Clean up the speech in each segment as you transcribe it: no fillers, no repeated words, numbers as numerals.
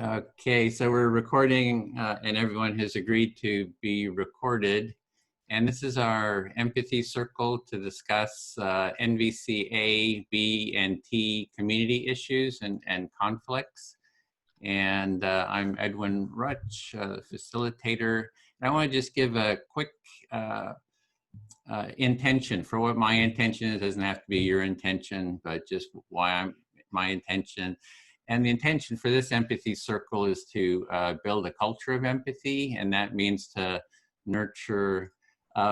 Okay, so we're recording and everyone has agreed to be recorded. And this is our empathy circle to discuss NVCa, B, and T community issues and conflicts. And I'm Edwin Rutch, facilitator. And I want to just give a quick intention for what my intention is. It doesn't have to be your intention, but just why my intention. And the intention for this empathy circle is to build a culture of empathy, and that means to nurture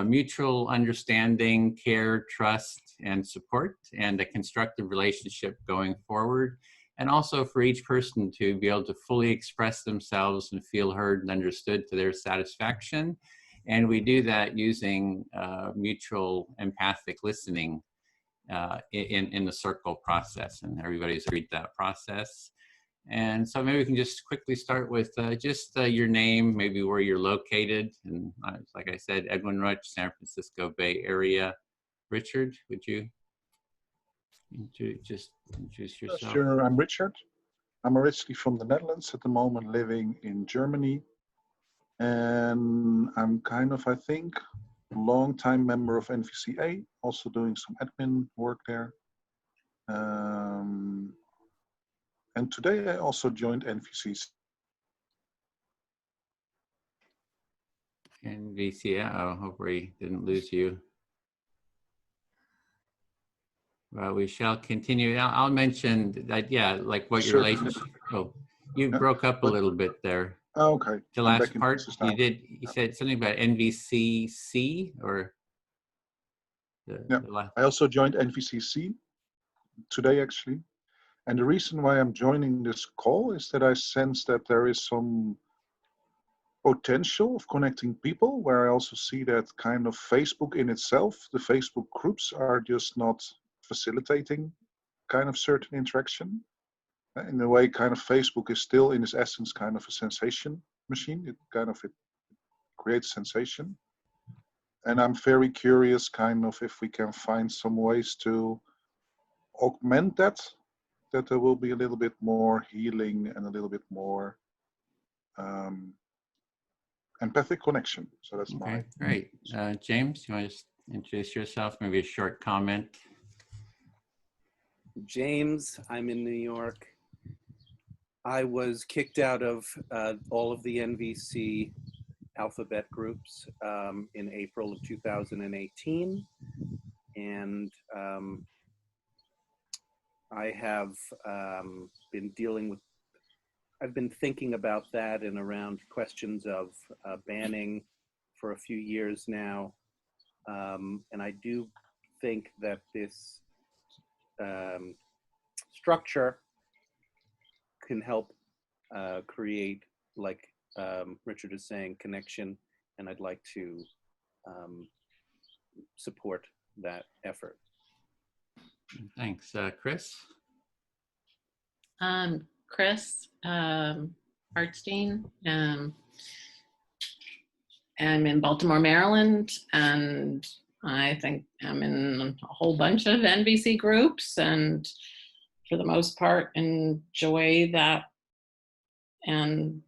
mutual understanding, care, trust, and support, and a constructive relationship going forward. And also for each person to be able to fully express themselves and feel heard and understood to their satisfaction. And we do that using mutual empathic listening in the circle process, and everybody's agreed to that process. And so maybe we can just quickly start with just your name, maybe where you're located. And like I said, Edwin Rutch, San Francisco Bay Area. Richard, would you just introduce yourself? Sure, I'm Richard. I'm originally from the Netherlands, at the moment living in Germany. And I'm kind of, I think, a long-time member of NVCa, also doing some admin work there. And today I also joined NVCa. NVCa, oh, hope we didn't lose you. Well, we shall continue. I'll mention that, yeah, like what your relationship, oh, you broke up a little bit there. Oh, okay. The last part, you said something about NVCc or? I also joined NVCc today, actually. And the reason why I'm joining this call is that I sense that there is some potential of connecting people, where I also see that kind of Facebook in itself, the Facebook groups are just not facilitating kind of certain interaction. In a way, kind of Facebook is still in its essence kind of a sensation machine. It creates sensation. And I'm very curious kind of if we can find some ways to augment that there will be a little bit more healing and a little bit more empathic connection. So that's okay, great. James, you want to just introduce yourself, maybe a short comment? James, I'm in New York. I was kicked out of all of the NVC alphabet groups in April of 2018. And I have been dealing with, I've been thinking about that and around questions of banning for a few years now. And I do think that this structure can help create, like Richard is saying, connection, and I'd like to support that effort. Thanks. Chris? Chris Hartstein. I'm in Baltimore, Maryland, and I think I'm in a whole bunch of NVC groups, and for the most part enjoy that. And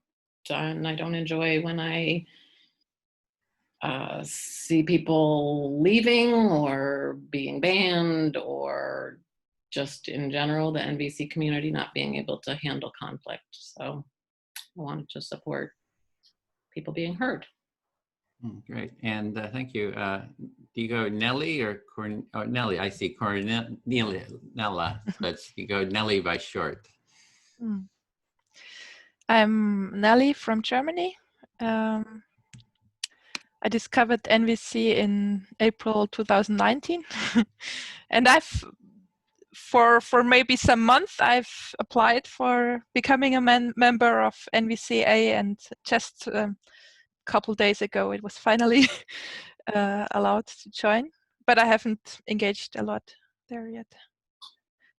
I don't enjoy when I see people leaving or being banned, or just in general, the NVC community not being able to handle conflict. So I wanted to support people being heard. Great, and thank you. Do you go Nellie or Nellie? I see Nella, but you go Nellie by short. I'm Nellie from Germany. I discovered NVC in April 2019, and for maybe some month, I've applied for becoming a member of NVCa, and just a couple days ago, it was finally allowed to join. But I haven't engaged a lot there yet.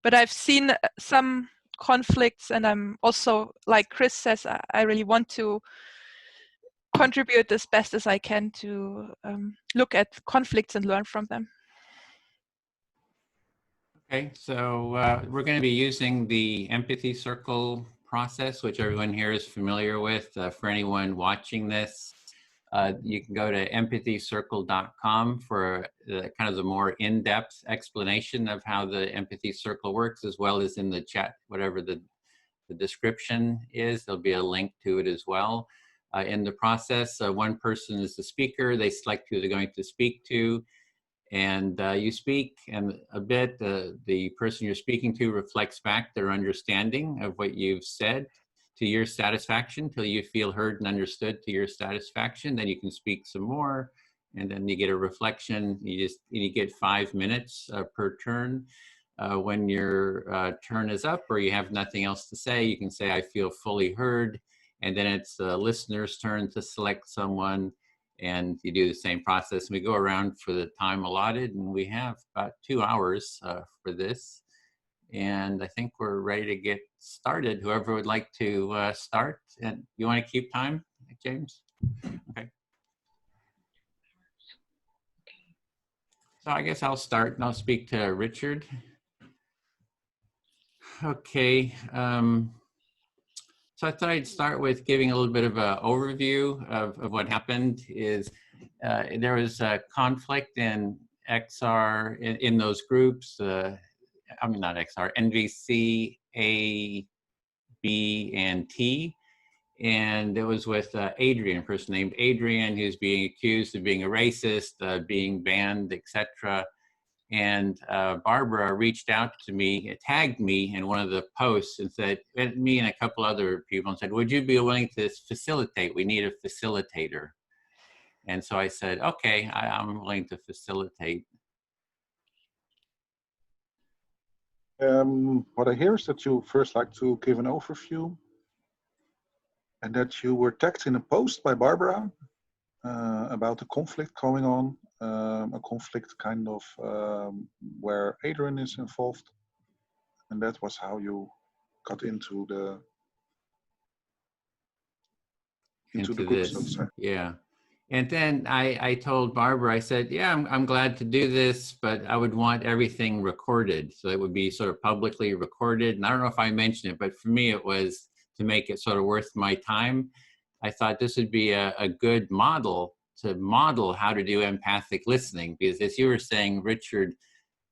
But I've seen some conflicts, and I'm also, like Chris says, I really want to contribute as best as I can to look at conflicts and learn from them. Okay, so we're going to be using the empathy circle process, which everyone here is familiar with. For anyone watching this, you can go to empathycircle.com for kind of the more in-depth explanation of how the empathy circle works, as well as in the chat, whatever the description is, there'll be a link to it as well. In the process, one person is the speaker. They select who they're going to speak to, and you speak, and a bit, the person you're speaking to reflects back their understanding of what you've said to your satisfaction, till you feel heard and understood to your satisfaction. Then you can speak some more, and then you get a reflection. You get 5 minutes per turn. When your turn is up or you have nothing else to say, you can say, I feel fully heard. And then it's the listener's turn to select someone, and you do the same process. We go around for the time allotted, and we have about 2 hours for this. And I think we're ready to get started. Whoever would like to start. And you want to keep time, James? Okay. So I guess I'll start and I'll speak to Richard. Okay. So I thought I'd start with giving a little bit of an overview of what happened. Is there was a conflict in XR in those groups. I mean, not XR, NVCa-b and T. And it was with Adrian, a person named Adrian, who's being accused of being a racist, being banned, etc. And Barbara reached out to me, tagged me in one of the posts and said, me and a couple other people, and said, would you be willing to facilitate? We need a facilitator. And so I said, okay, I'm willing to facilitate. What I hear is that you first like to give an overview, and that you were tagged in a post by Barbara about a conflict going on, a conflict kind of where Adrian is involved, and that was how you got into the group, this, so to say. Yeah. And then I told Barbara, I said, yeah, I'm glad to do this, but I would want everything recorded. So it would be sort of publicly recorded. And I don't know if I mentioned it, but for me, it was to make it sort of worth my time. I thought this would be a good model to model how to do empathic listening, because as you were saying, Richard,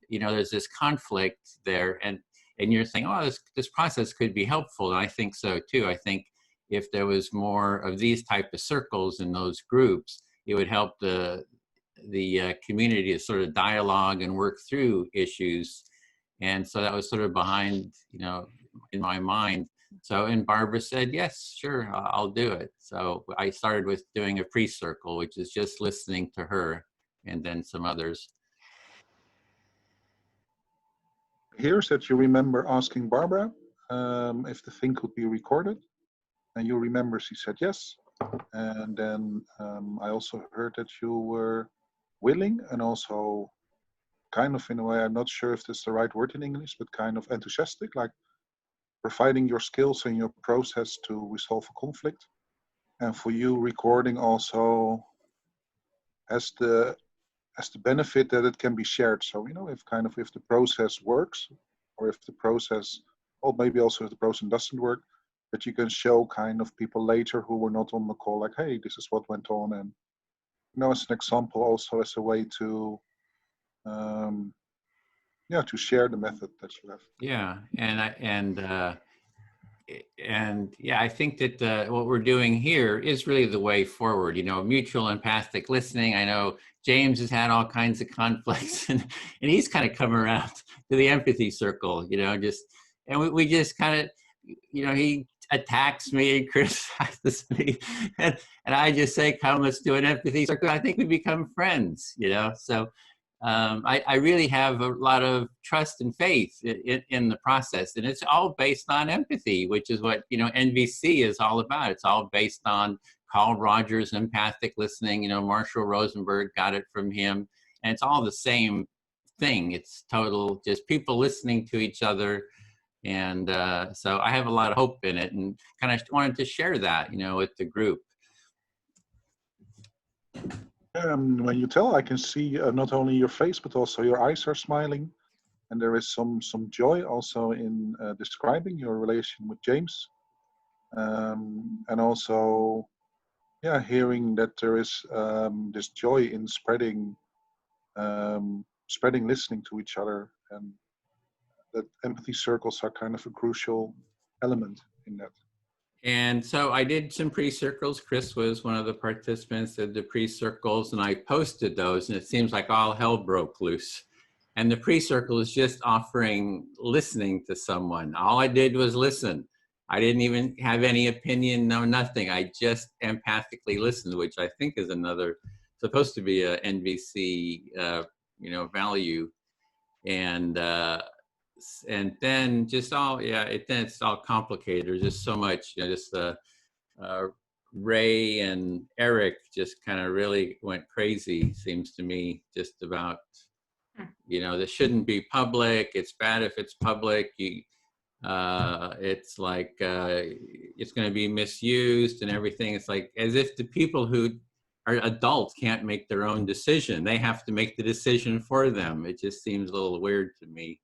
you know, there's this conflict there, and you're saying, oh, this process could be helpful. And I think so too. I think if there was more of these type of circles in those groups, it would help the community to sort of dialogue and work through issues. And so that was sort of behind, you know, in my mind. So, and Barbara said, yes, sure, I'll do it. So I started with doing a pre-circle, which is just listening to her, and then some others. Here's that you remember asking Barbara if the thing could be recorded, and you remember she said yes. And then I also heard that you were willing, and also kind of in a way, I'm not sure if that's the right word in English, but kind of enthusiastic, like providing your skills and your process to resolve a conflict. And for you, recording also has the benefit that it can be shared. So, you know, if the process works, or if the process, or maybe also if the process doesn't work, that you can show kind of people later who were not on the call, like, hey, this is what went on. And, you know, as an example, also as a way to, to share the method that you have. Yeah, and yeah, I think that what we're doing here is really the way forward. You know, mutual empathic listening. I know James has had all kinds of conflicts, and he's kind of come around to the empathy circle. You know, and we just kind of, you know, he attacks me and criticizes me, and I just say, come, let's do an empathy circle. I think we become friends. You know, so. I really have a lot of trust and faith in the process, and it's all based on empathy, which is what, you know, NVC is all about. It's all based on Carl Rogers' empathic listening. You know, Marshall Rosenberg got it from him, and it's all the same thing. It's total just people listening to each other, and so I have a lot of hope in it, and kind of wanted to share that, you know, with the group. When you tell, I can see not only your face, but also your eyes are smiling. And there is some joy also in describing your relation with James. And also, yeah, hearing that there is this joy in spreading listening to each other, and that empathy circles are kind of a crucial element in that. And so I did some pre-circles. Chris was one of the participants that did the pre-circles, and I posted those, and it seems like all hell broke loose. And the pre-circle is just offering listening to someone. All I did was listen. I didn't even have any opinion, no nothing. I just empathically listened, which I think is another, supposed to be a NVC, value. And then just all, then it's all complicated. There's just so much, just Ray and Eric just kind of really went crazy, seems to me, just about, this shouldn't be public. It's bad if it's public. It's like, it's going to be misused and everything. It's like as if the people who are adults can't make their own decision. They have to make the decision for them. It just seems a little weird to me.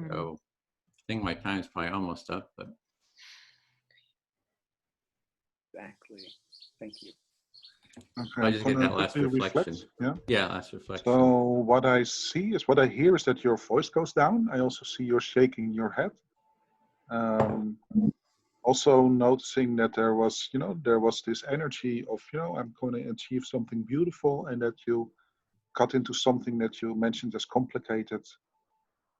So I think my time's probably almost up, but. Exactly. Thank you. Okay, I just get that last reflection. Yeah, last reflection. So what I hear is that your voice goes down. I also see you're shaking your head. Also noticing that there was this energy of, I'm going to achieve something beautiful, and that you cut into something that you mentioned as complicated,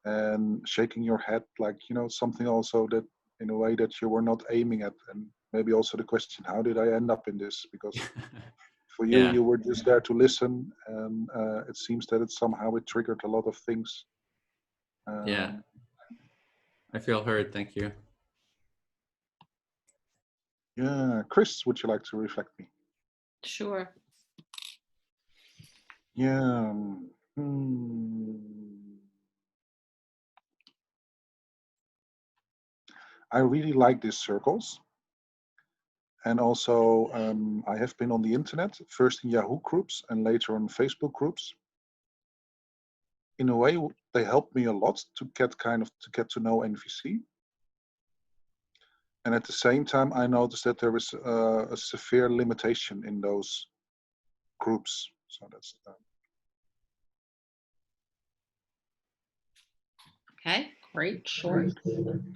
and shaking your head like, something also that in a way that you were not aiming at. And maybe also the question, how did I end up in this? Because for you, you were just there to listen, and it seems that it triggered a lot of things. Yeah, I feel heard. Thank you. Yeah, Chris, would you like to reflect me? Sure. Yeah. I really like these circles. And also, I have been on the internet, first in Yahoo groups and later on Facebook groups. In a way, they helped me a lot to get to know NVC. And at the same time, I noticed that there is a severe limitation in those groups. So that's Okay, great, short.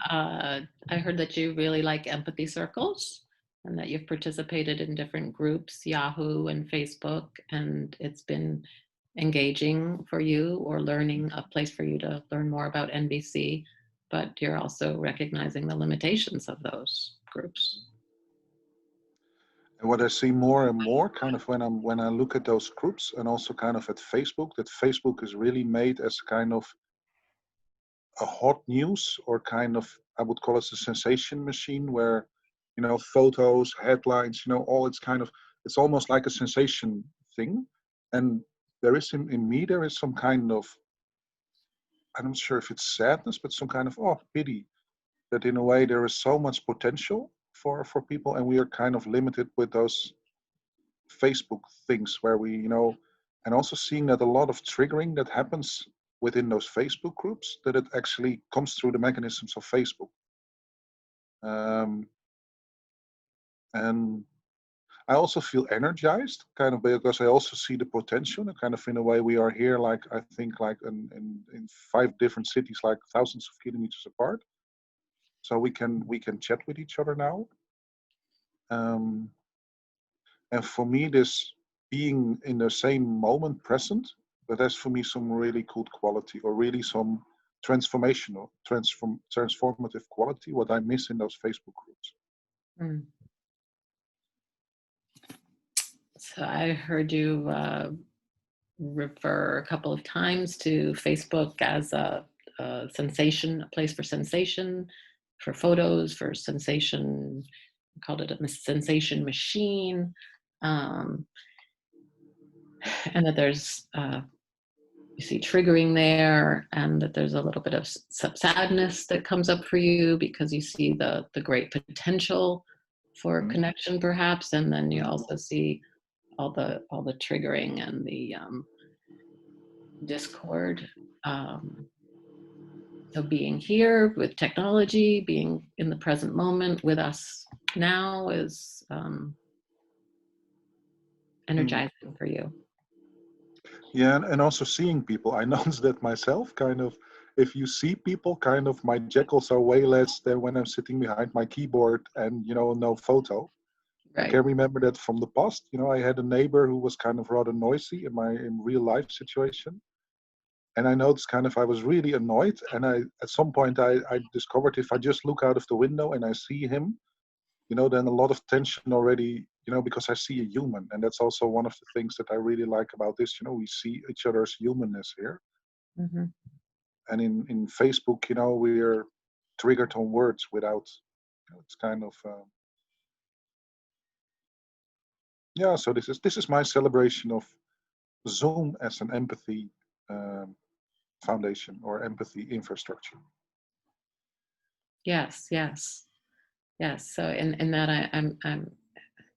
I heard that you really like empathy circles and that you've participated in different groups, Yahoo and Facebook, and it's been engaging for you, or learning, a place for you to learn more about NVC, but you're also recognizing the limitations of those groups. And what I see more and more kind of when I look at those groups, and also kind of at Facebook, that Facebook is really made as kind of a hot news, or kind of, I would call it a sensation machine, where, photos, headlines, all it's almost like a sensation thing. And there is in me, there is some kind of, I'm not sure if it's sadness, but some kind of, pity, that in a way there is so much potential for people, and we are kind of limited with those Facebook things where we, and also seeing that a lot of triggering that happens within those Facebook groups, that it actually comes through the mechanisms of Facebook. And I also feel energized, kind of, because I also see the potential, and kind of in a way we are here, like, I think like in 5 different cities, like thousands of kilometers apart. So we can chat with each other now. And for me, this being in the same moment present, that has for me some really good quality, or really some transformative quality, what I miss in those Facebook groups. Mm. So I heard you refer a couple of times to Facebook as a sensation, a place for sensation, for photos, for sensation. I called it a sensation machine, and that there's you see triggering there, and that there's a little bit of sadness that comes up for you because you see the great potential for connection, perhaps, and then you also see all the triggering and the discord. So being here with technology, being in the present moment with us now is energizing for you? Yeah, and also seeing people. I noticed that myself, kind of, if you see people, kind of, my jackals are way less than when I'm sitting behind my keyboard and, no photo. I Right. can remember that from the past. I had a neighbor who was kind of rather noisy in real life situation. And I noticed kind of I was really annoyed. And at some point I discovered if I just look out of the window and I see him, then a lot of tension already, because I see a human. And that's also one of the things that I really like about this. We see each other's humanness here. Mm-hmm. And in Facebook, we're triggered on words without, it's kind of, yeah. So this is my celebration of Zoom as an empathy foundation or empathy infrastructure. Yes, yes, yes. So in that, I'm.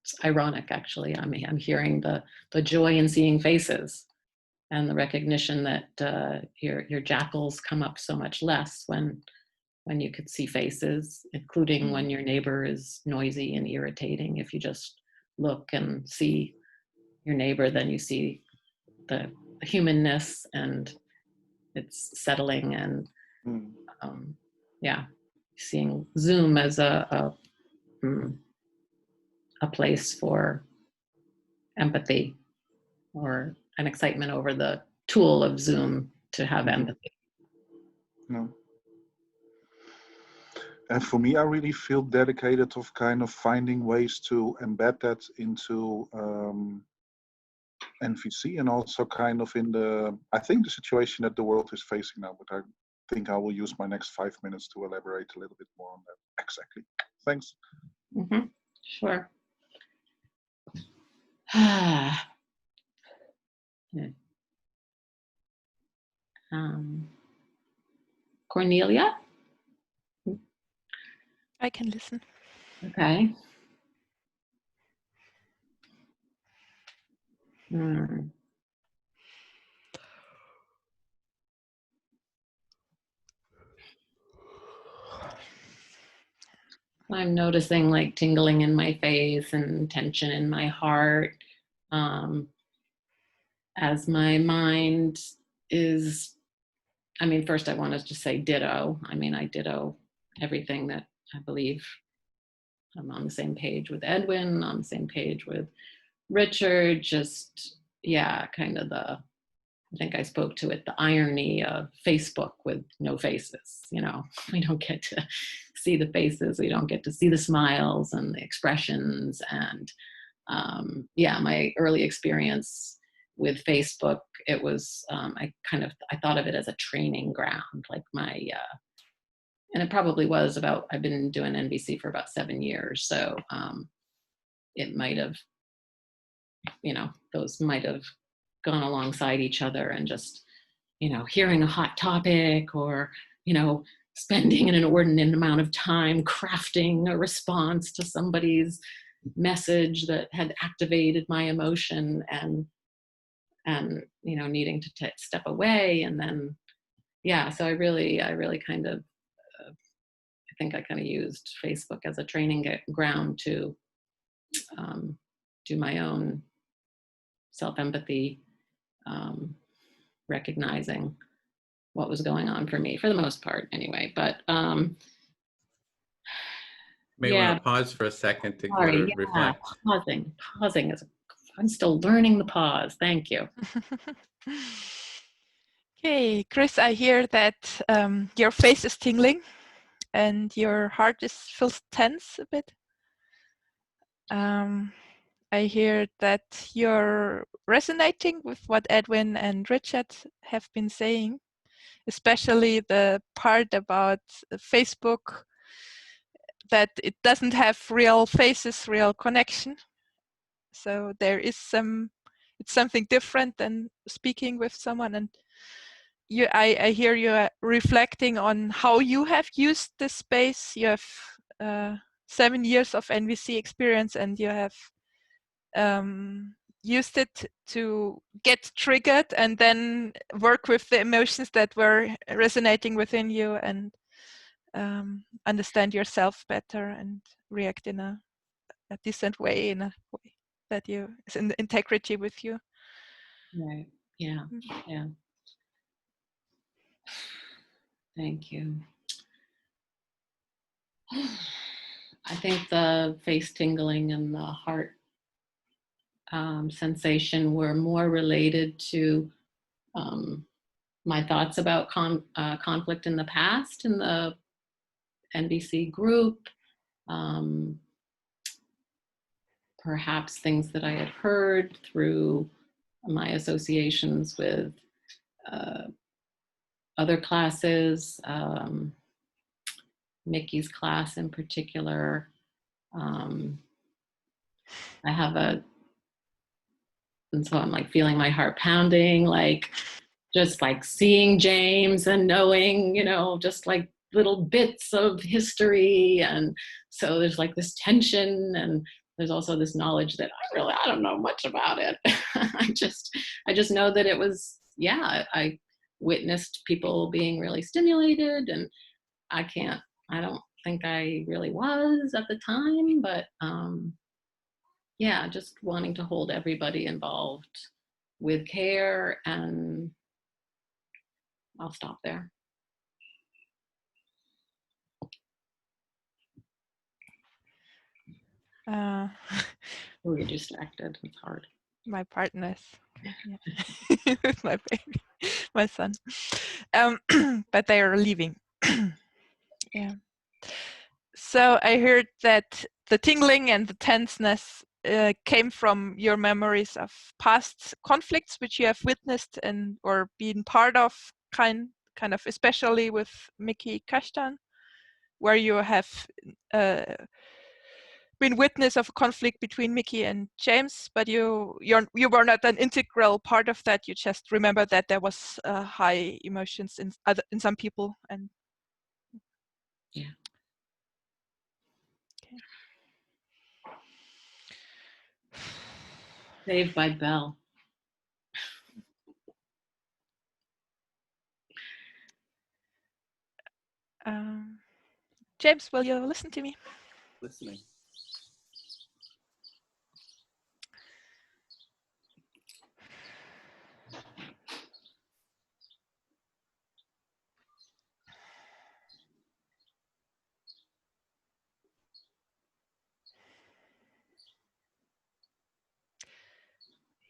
It's ironic, actually. I'm hearing the joy in seeing faces, and the recognition that your jackals come up so much less when you could see faces, including when your neighbor is noisy and irritating. If you just look and see your neighbor, then you see the humanness, and it's settling. And yeah, seeing Zoom as a place for empathy, or an excitement over the tool of Zoom to have empathy. No. And for me, I really feel dedicated of kind of finding ways to embed that into NVC, and also kind of I think the situation that the world is facing now, but I think I will use my next 5 minutes to elaborate a little bit more on that. Exactly. Thanks. Mm-hmm. Sure. Cornelia? I can listen. Okay. I'm noticing like tingling in my face and tension in my heart, as my mind is, first I wanted to say ditto. I ditto everything that I believe. I'm on the same page with Edwin, on the same page with Richard. Just, yeah, kind of I think I spoke to it, the irony of Facebook with no faces. We don't get to see the faces. We don't get to see the smiles and the expressions. And yeah, my early experience with Facebook, it was, I thought of it as a training ground, like and it probably was I've been doing NVC for about 7 years. So it might have, those might have gone alongside each other, and just, hearing a hot topic, or, spending an inordinate amount of time crafting a response to somebody's message that had activated my emotion, and needing to step away. And then, yeah, so I really kind of, I think I kind of used Facebook as a training ground to do my own self-empathy, recognizing what was going on for me, for the most part anyway. But May yeah, want to pause for a second to sorry, yeah, reflect. pausing is, I'm still learning the pause. Thank you. Okay, Chris, I hear that your face is tingling and your heart feels tense a bit. I hear that you're resonating with what Edwin and Richard have been saying, especially the part about Facebook, that it doesn't have real faces, real connection. So there is it's something different than speaking with someone. And I hear you reflecting on how you have used this space. You have 7 years of NVC experience, and you have used it to get triggered and then work with the emotions that were resonating within you, and understand yourself better and react in a a decent way, in a way that is in integrity with you. Right. Yeah. Yeah. Thank you. I think the face tingling and the heart sensation were more related to my thoughts about conflict in the past in the NVC group, perhaps things that I had heard through my associations with other classes, Mickey's class in particular. I have and so I'm like feeling my heart pounding, like just like seeing James and knowing, just like little bits of history. And so there's like this tension, and there's also this knowledge that I don't know much about it. I just know that it was, I witnessed people being really stimulated, and I don't think I really was at the time, but just wanting to hold everybody involved with care, and I'll stop there. We're distracted. It's hard. My partners, with my baby, my son, but they are leaving. Yeah. So I heard that the tingling and the tenseness came from your memories of past conflicts which you have witnessed and or been part of, kind of, especially with Mickey Kashtan, where you have been witness of a conflict between Mickey and James, but you were not an integral part of that. You just remember that there was high emotions in some people, and yeah. Saved by Bell. James, will you listen to me? Listening.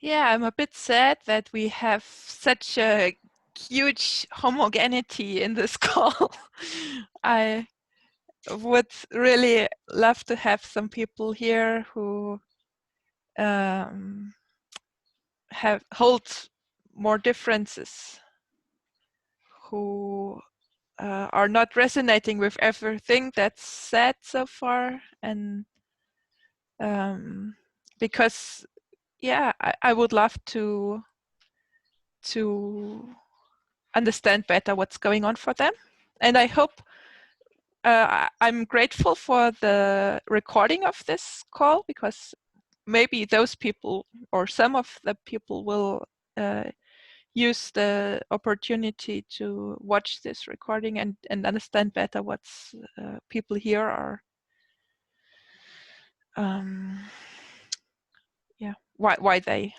Yeah, I'm a bit sad that we have such a huge homogeneity in this call. I would really love to have some people here who hold more differences, who are not resonating with everything that's said so far, and because I would love to understand better what's going on for them, and I hope I'm grateful for the recording of this call, because maybe those people or some of the people will use the opportunity to watch this recording and understand better what's people here are why they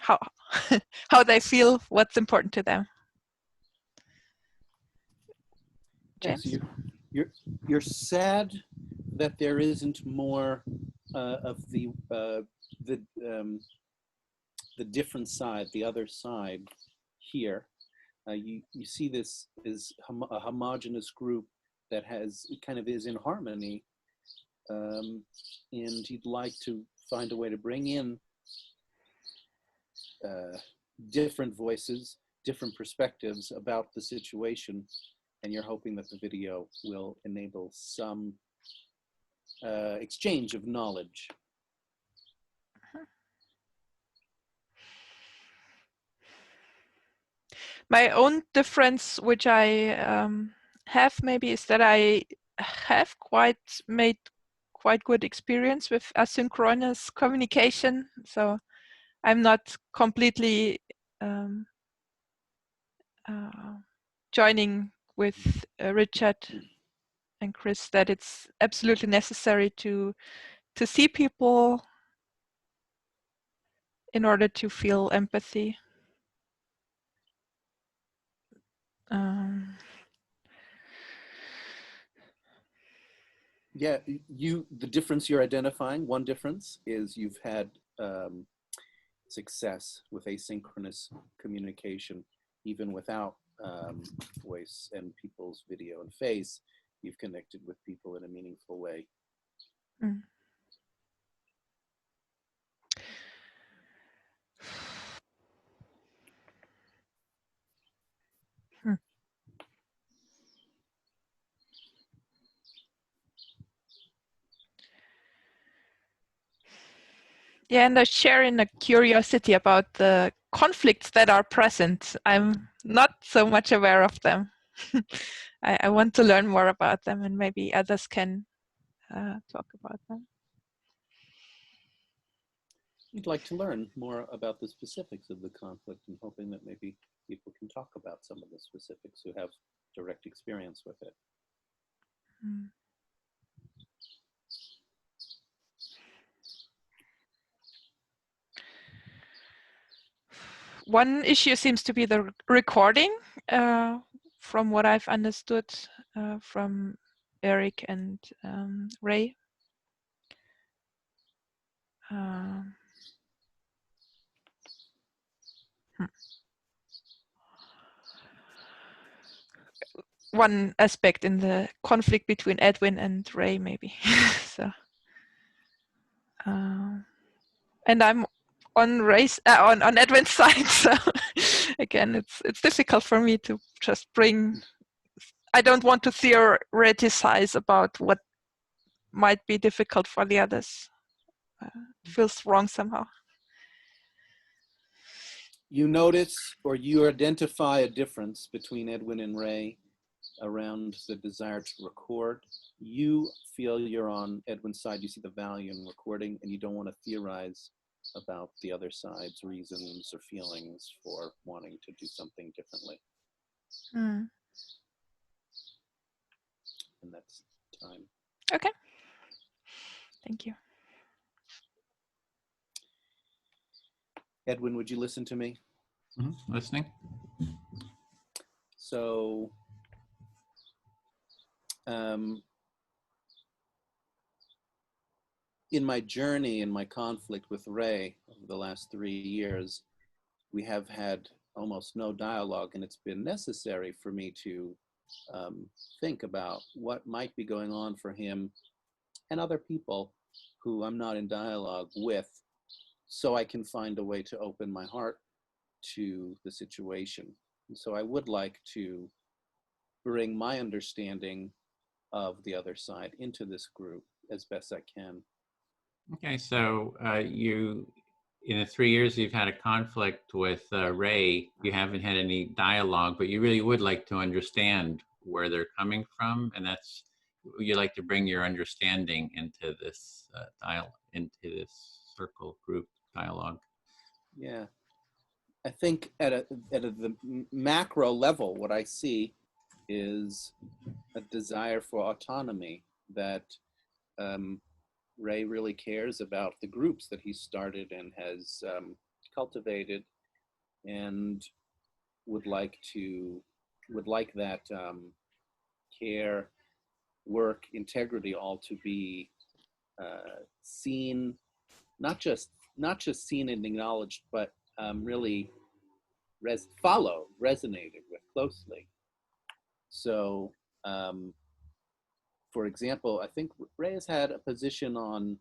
how they feel, what's important to them. James? Yes, you're sad that there isn't more of the different side, the other side here. You see this is a homogeneous group that is in harmony, and you'd like to find a way to bring in different voices, different perspectives about the situation, and you're hoping that the video will enable some exchange of knowledge. My own difference, which I have maybe, is that I have made quite good experience with asynchronous communication. So I'm not completely joining with Richard and Chris that it's absolutely necessary to see people in order to feel empathy. Yeah, the difference you're identifying, one difference is you've had success with asynchronous communication, even without voice and people's video and face. You've connected with people in a meaningful way. Mm. Hmm. Yeah, and I share in a curiosity about the conflicts that are present. I'm not so much aware of them. I want to learn more about them, and maybe others can talk about them. You'd like to learn more about the specifics of the conflict and hoping that maybe people can talk about some of the specifics who have direct experience with it. Mm. One issue seems to be the recording, from what I've understood from Eric and Ray. One aspect in the conflict between Edwin and Ray, maybe. So, and I'm on Ray's on Edwin's side, so again, it's difficult for me to just bring. I don't want to theorize about what might be difficult for the others. It feels wrong somehow. You notice or you identify a difference between Edwin and Ray around the desire to record. You feel you're on Edwin's side, you see the value in recording, and you don't want to theorize about the other side's reasons or feelings for wanting to do something differently. Mm. And that's time. Okay. Thank you. Edwin, would you listen to me? Mm-hmm. Listening. So, in my journey, in my conflict with Ray over the last 3 years, we have had almost no dialogue, and it's been necessary for me to think about what might be going on for him and other people who I'm not in dialogue with, so I can find a way to open my heart to the situation. And so I would like to bring my understanding of the other side into this group as best I can. Okay, so you, in the 3 years you've had a conflict with Ray, you haven't had any dialogue, but you really would like to understand where they're coming from, and that's, you like to bring your understanding into this dialogue, into this circle group dialogue. Yeah, I think at the macro level, what I see is a desire for autonomy, that Ray really cares about the groups that he started and has cultivated, and would like that care, work, integrity all to be seen, not just seen and acknowledged, but really resonated with closely. So, for example, I think Ray has had a position on,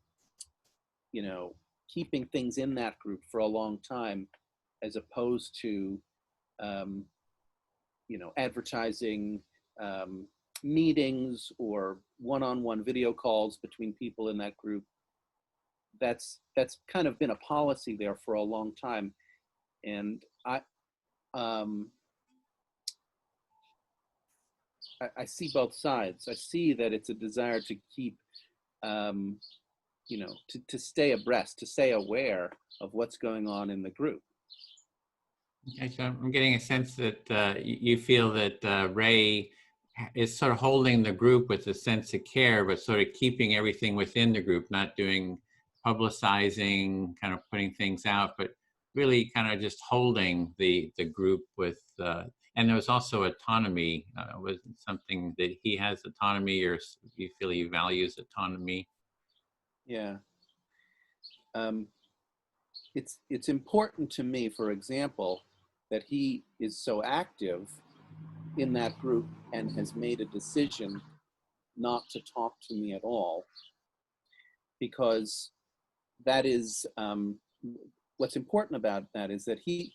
keeping things in that group for a long time, as opposed to, advertising meetings or one-on-one video calls between people in that group. That's kind of been a policy there for a long time, and I see both sides. I see that it's a desire to keep, to stay abreast, to stay aware of what's going on in the group. Okay, so I'm getting a sense that you feel that Ray is sort of holding the group with a sense of care, but sort of keeping everything within the group, not doing publicizing, kind of putting things out, but really kind of just holding the group with, and there was also autonomy. Was something that he has autonomy, or do you feel he values autonomy? Yeah. It's important to me, for example, that he is so active in that group and has made a decision not to talk to me at all, because that is, what's important about that is that he,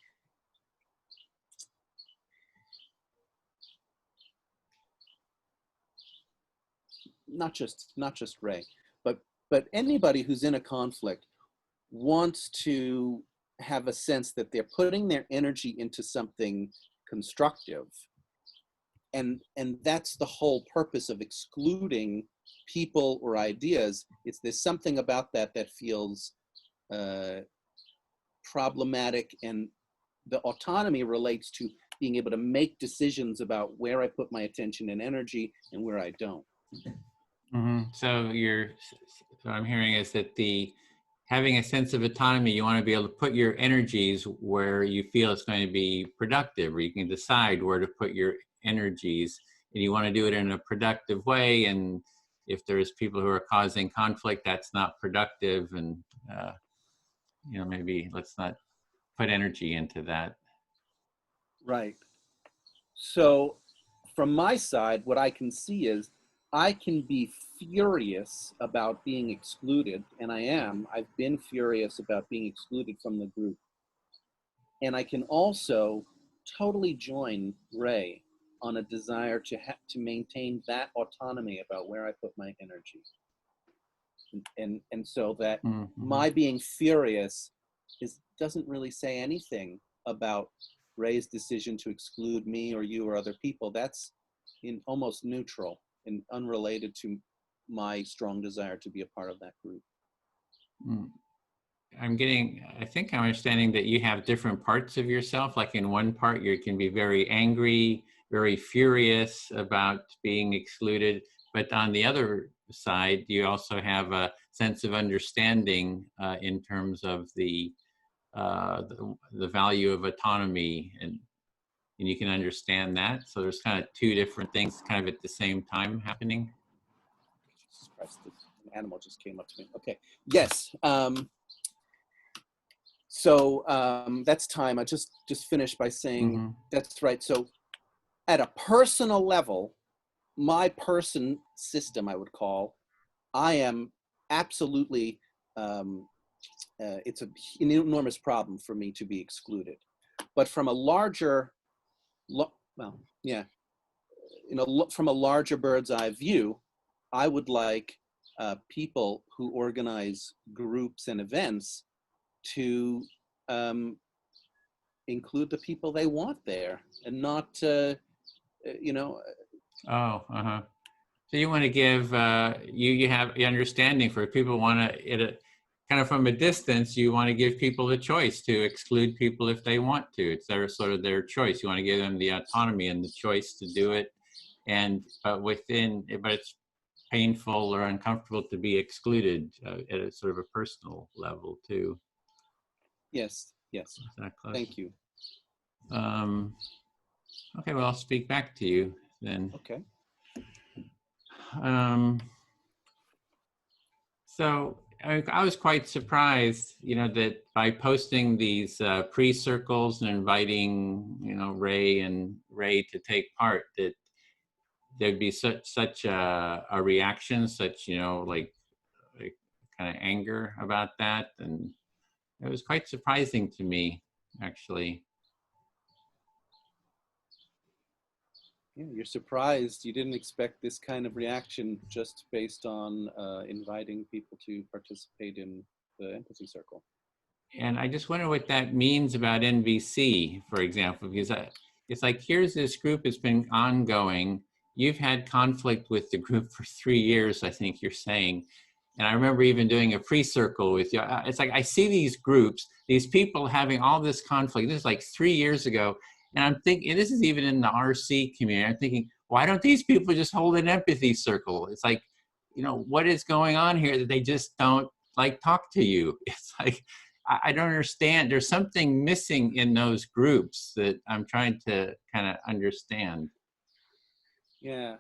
not just Ray, but anybody who's in a conflict wants to have a sense that they're putting their energy into something constructive. And that's the whole purpose of excluding people or ideas. There's something about that feels problematic, and the autonomy relates to being able to make decisions about where I put my attention and energy and where I don't. Mm-hmm. So what I'm hearing is that having a sense of autonomy, you want to be able to put your energies where you feel it's going to be productive, or you can decide where to put your energies, and you want to do it in a productive way. And if there's people who are causing conflict, that's not productive, and maybe let's not put energy into that. Right. So from my side, what I can see is I can be furious about being excluded, and I've been furious about being excluded from the group. And I can also totally join Ray on a desire to maintain that autonomy about where I put my energy. And so that my being furious doesn't really say anything about Ray's decision to exclude me or you or other people. That's almost neutral and unrelated to my strong desire to be a part of that group. I think I'm understanding that you have different parts of yourself. Like in one part, you can be very angry, very furious about being excluded. But on the other side, you also have a sense of understanding in terms of the value of autonomy, and you can understand that. So there's kind of two different things kind of at the same time happening. Jesus Christ, an animal just came up to me. Okay, yes. So that's time. I just finished by saying that's right. So at a personal level, my person system, I would call, I am absolutely, it's an enormous problem for me to be excluded. But from a larger, from a larger bird's eye view, I would like people who organize groups and events to include the people they want there, and not, So you want to give, you have the understanding for people want to, kind of from a distance, you want to give people the choice to exclude people if they want to. It's sort of their choice. You want to give them the autonomy and the choice to do it. And but it's painful or uncomfortable to be excluded at a sort of a personal level too. Yes. Thank you. Okay, well, I'll speak back to you then. Okay. So I was quite surprised, that by posting these pre-circles and inviting, Ray to take part, that there'd be such a reaction, such, like kind of anger about that. And it was quite surprising to me, actually. Yeah, you're surprised. You didn't expect this kind of reaction just based on inviting people to participate in the empathy circle. And I just wonder what that means about NVC, for example, because it's like, here's this group that's been ongoing. You've had conflict with the group for 3 years, I think you're saying. And I remember even doing a pre-circle with you. It's like, I see these groups, these people having all this conflict. This is like 3 years ago. And I'm thinking, and this is even in the RC community, I'm thinking, why don't these people just hold an empathy circle? It's like, what is going on here that they just don't talk to you? It's like, I don't understand. There's something missing in those groups that I'm trying to kind of understand. Yeah.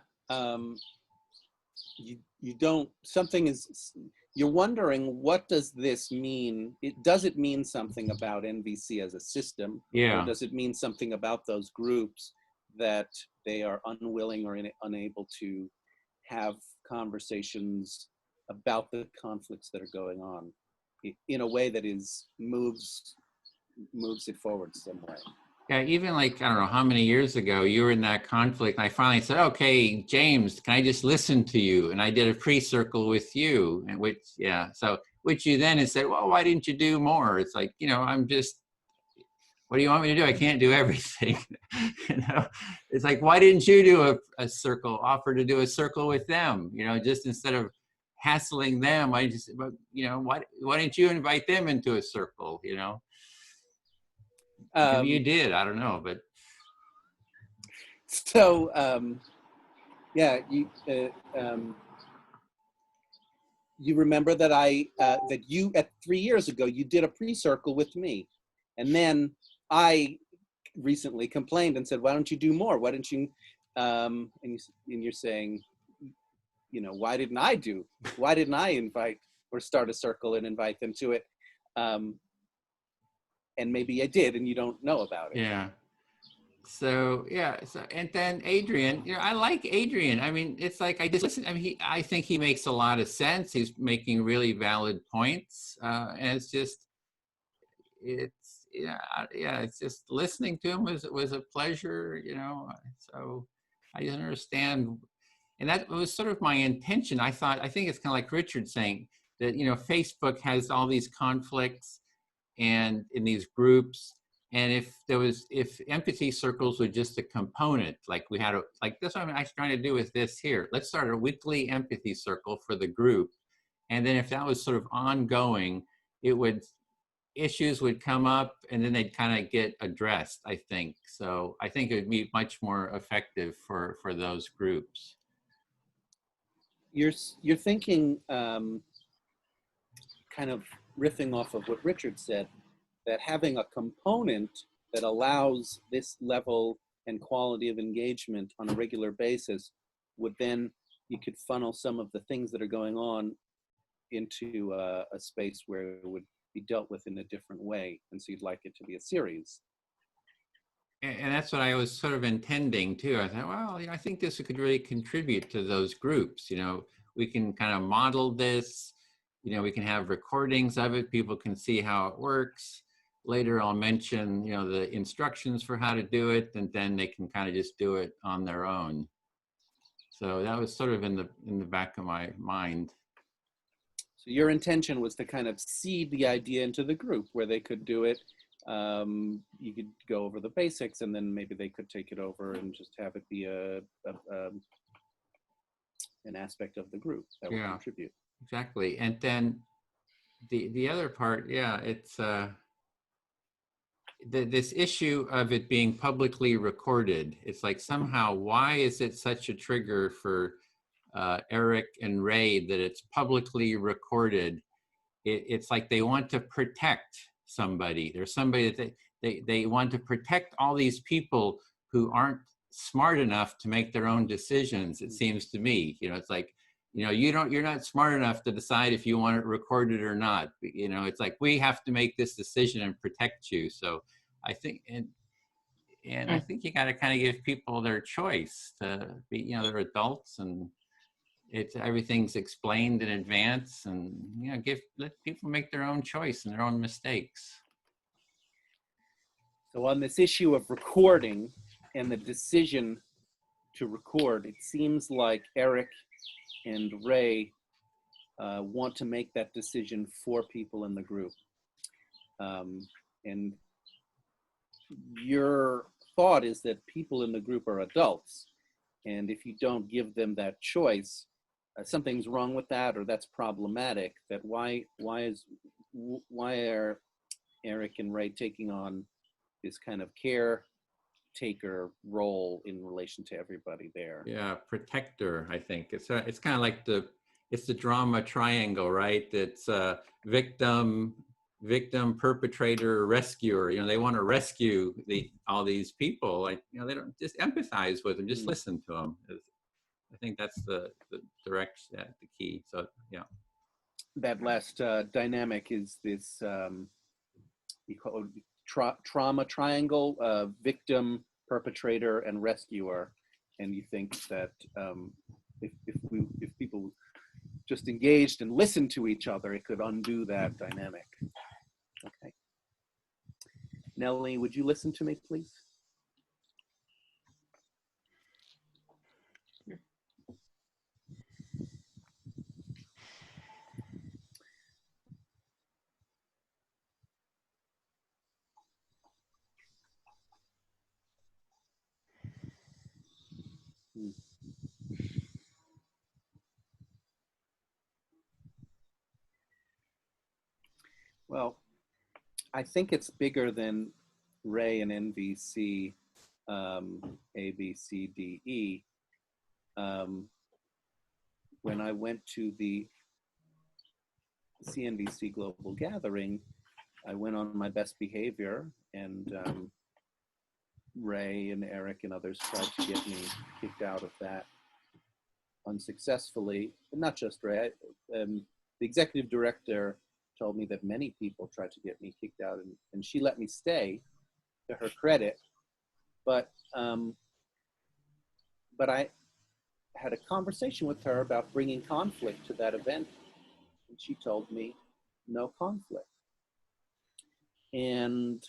You don't, something is, you're wondering, what does this mean? Does it mean something about NVC as a system? Yeah. Or does it mean something about those groups that they are unwilling or unable to have conversations about the conflicts that are going on in a way that moves it forward some way? Yeah, even like, I don't know how many years ago you were in that conflict, and I finally said, okay, James, can I just listen to you? And I did a pre-circle with you, and which you then had said, well, why didn't you do more? It's like, I'm just, what do you want me to do? I can't do everything. It's like, why didn't you do a circle, offer to do a circle with them? Just instead of hassling them, why didn't you invite them into a circle, Maybe you did, I don't know, but. So, yeah, you remember that that you, at 3 years ago, you did a pre-circle with me. And then I recently complained and said, why don't you do more? Why don't you, and you're saying, why didn't I invite or start a circle and invite them to it? And maybe I did, and you don't know about it. Yeah. So, and then Adrian, I like Adrian. I mean, it's like, I just listen. I mean, I think he makes a lot of sense. He's making really valid points. And it's just listening to him was a pleasure, so I didn't understand. And that was sort of my intention. I think it's kind of like Richard saying that, Facebook has all these conflicts and in these groups. And if empathy circles were just a component, like that's what I'm actually trying to do with this here. Let's start a weekly empathy circle for the group. And then if that was sort of ongoing, issues would come up and then they'd kind of get addressed, I think. So I think it would be much more effective for those groups. You're thinking, kind of riffing off of what Richard said, that having a component that allows this level and quality of engagement on a regular basis would then, you could funnel some of the things that are going on into a space where it would be dealt with in a different way. And so you'd like it to be a series. And that's what I was sort of intending too. I thought, well, I think this could really contribute to those groups. We can kind of model this, we can have recordings of it. People can see how it works. Later I'll mention, the instructions for how to do it, and then they can kind of just do it on their own. So that was sort of in the back of my mind. So your intention was to kind of seed the idea into the group where they could do it. You could go over the basics, and then maybe they could take it over and just have it be an aspect of the group that would contribute. Exactly. And then the other part, it's this issue of it being publicly recorded. It's like, somehow, why is it such a trigger for Eric and Ray that it's publicly recorded? It's like they want to protect somebody. There's somebody that they want to protect all these people who aren't smart enough to make their own decisions, it seems to me. It's like, you're not smart enough to decide if you want it recorded or not. It's like, we have to make this decision and protect you. So I think, and I think you got to kind of give people their choice to be, they're adults, and everything's explained in advance, and let people make their own choice and their own mistakes. So on this issue of recording and the decision to record, it seems like Eric and Ray want to make that decision for people in the group. And your thought is that people in the group are adults, and if you don't give them that choice, something's wrong with that, or that's problematic. That why are Eric and Ray taking on this kind of caretaker role in relation to everybody there? Yeah, protector. I think it's kind of like it's the drama triangle, right? It's victim, victim, perpetrator, rescuer. You know, they want to rescue all these people. Like, you know, they don't just empathize with them, just listen to them. I think that's the direction, the key. So yeah. That last dynamic is this you call it trauma triangle: victim, perpetrator, and rescuer. And you think that if people just engaged and listened to each other, it could undo that dynamic. Okay. Nellie, would you listen to me, please? Well, I think it's bigger than Ray and NVC, A-B-C-D-E. When I went to the CNVC Global Gathering, I went on my best behavior, and Ray and Eric and others tried to get me kicked out of that unsuccessfully. But not just Ray. The executive director told me that many people tried to get me kicked out, and she let me stay, to her credit. But I had a conversation with her about bringing conflict to that event, and she told me no conflict. And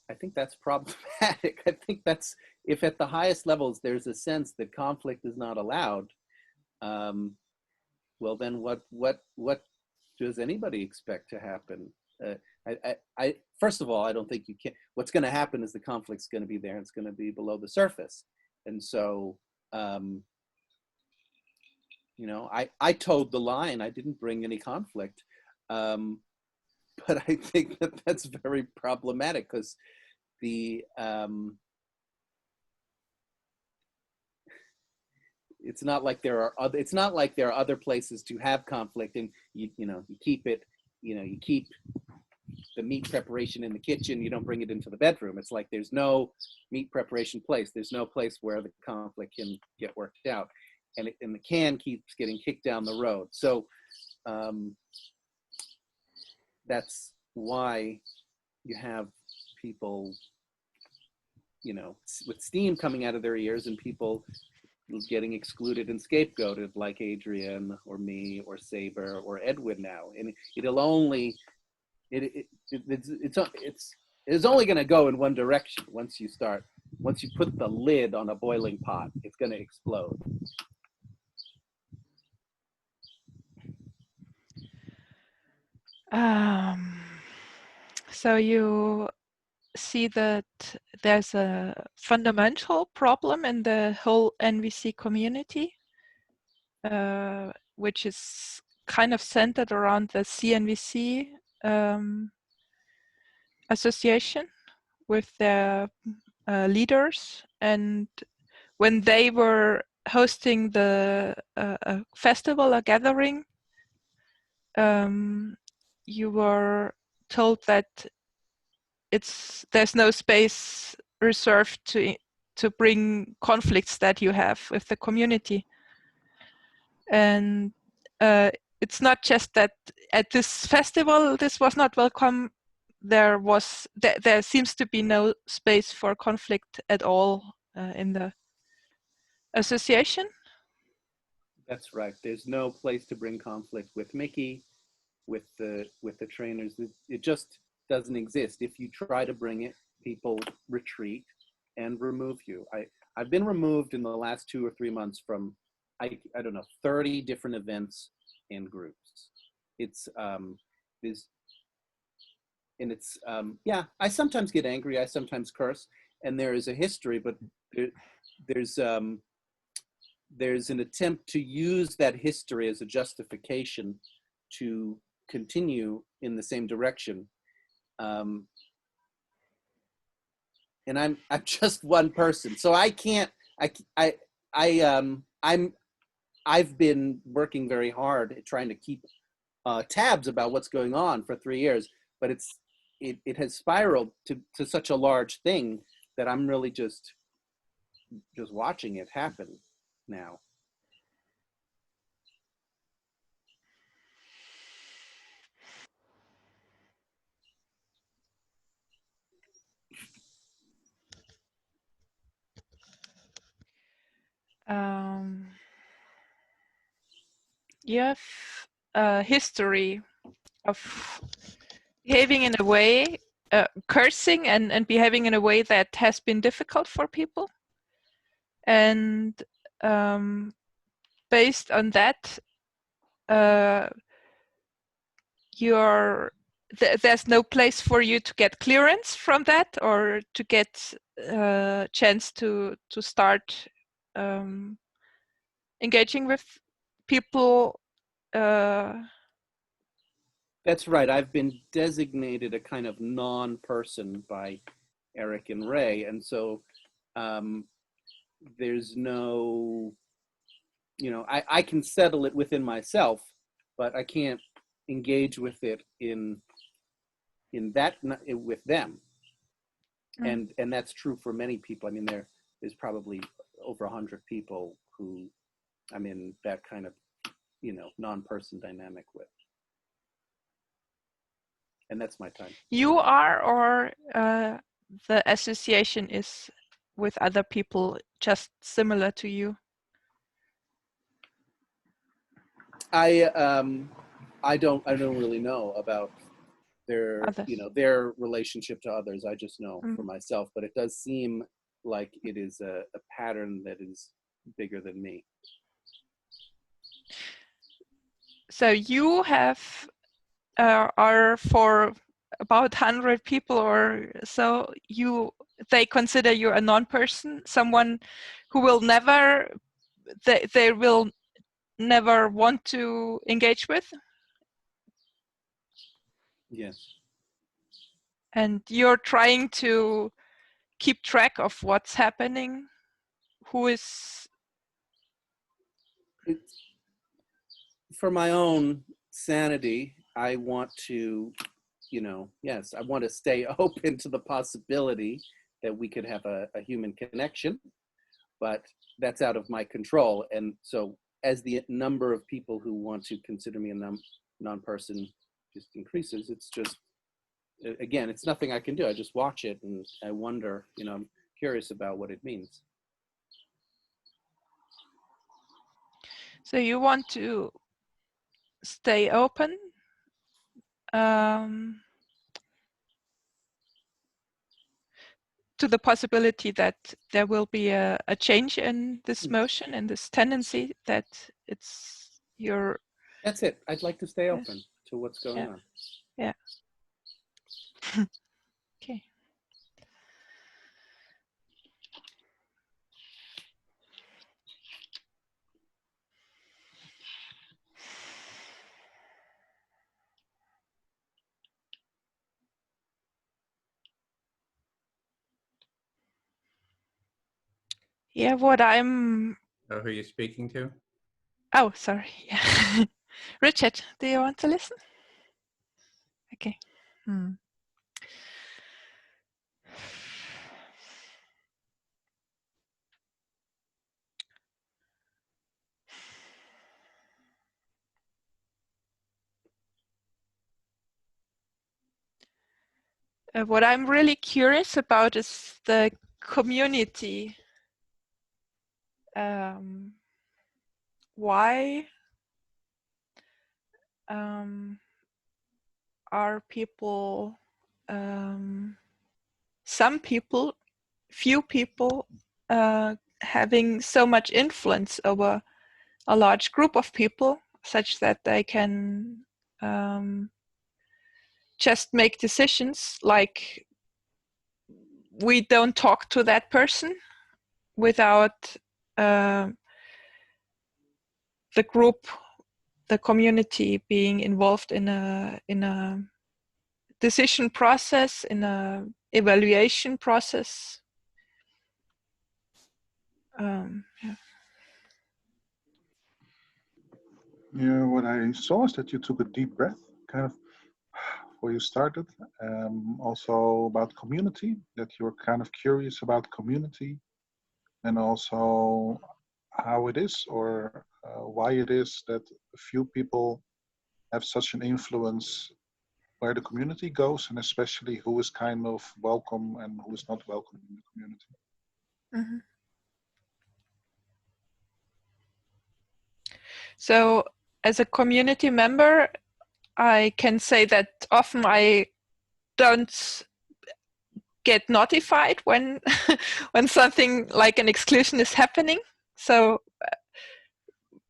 I think that's problematic. I think that's, if at the highest levels there's a sense that conflict is not allowed, well then what does anybody expect to happen? First of all, I don't think you can. What's going to happen is the conflict's going to be there, and it's going to be below the surface. And so, you know, I towed the line. I didn't bring any conflict. But I think that that's very problematic, because it's not like there are other places to have conflict, and you keep the meat preparation in the kitchen. You don't bring it into the bedroom. It's like there's no meat preparation place. There's no place where the conflict can get worked out, and the can keeps getting kicked down the road. So that's why you have people, you know, with steam coming out of their ears, and people getting excluded and scapegoated, like Adrian or me or Saber or Edwin now. And it's only going to go in one direction. Once you put the lid on a boiling pot, it's going to explode. So you see that there's a fundamental problem in the whole NVC community, which is kind of centered around the CNVC association with their leaders. And when they were hosting a festival, a gathering, you were told that there's no space reserved to bring conflicts that you have with the community. And it's not just that at this festival this was not welcome. There seems to be no space for conflict at all in the association. That's right. There's no place to bring conflict with Mickey, with the trainers. It just doesn't exist. If you try to bring it, people retreat and remove you. I've been removed in the last 2 or 3 months from I don't know, 30 different events and groups. Yeah, I sometimes get angry, I sometimes curse, and there is a history, but there's an attempt to use that history as a justification to continue in the same direction. And I'm just one person, so I can't. I've been working very hard at trying to keep tabs about what's going on for 3 years, but it has spiraled to such a large thing that I'm really just watching it happen now. You have a history of behaving in a way, cursing and behaving in a way that has been difficult for people. And based on that, there's no place for you to get clearance from that, or to get a chance to start engaging with people. That's right. I've been designated a kind of non-person by Eric and Ray, and so there's no, I can settle it within myself, but I can't engage with it in that with them. And that's true for many people. I mean, there's probably over 100 people who I'm in that kind of, non-person dynamic with. And that's my time. You are, or the association is with other people just similar to you? I don't really know about their Others. their relationship to others. I just know for myself, but it does seem like it is a pattern that is bigger than me. So you have are for about 100 people or so, they consider you a non-person, someone who will never, they will never want to engage with? Yes. And you're trying to keep track of what's happening? Who is... For my own sanity, I want to, yes, I want to stay open to the possibility that we could have a human connection, but that's out of my control. And so as the number of people who want to consider me a non-person just increases, it's just, again, it's nothing I can do. I just watch it and I wonder, I'm curious about what it means. So you want to stay open to the possibility that there will be a change in this motion and this tendency, that it's your... That's it. I'd like to stay open to what's going on. Yeah. Okay. Yeah, what I'm... So who are you speaking to? Oh, sorry. Yeah. Richard, do you want to listen? Okay. What I'm really curious about is the community. Why are people, some people, few people, having so much influence over a large group of people, such that they can just make decisions like, we don't talk to that person without the group, the community being involved in a decision process, in a evaluation process. Yeah. Yeah, what I saw is that you took a deep breath, kind of, before you started. Also about community, that you're kind of curious about community, and also how it is or why it is that a few people have such an influence where the community goes, and especially who is kind of welcome and who is not welcome in the community. Mhm. So as a community member, I can say that often I don't get notified when when something like an exclusion is happening. So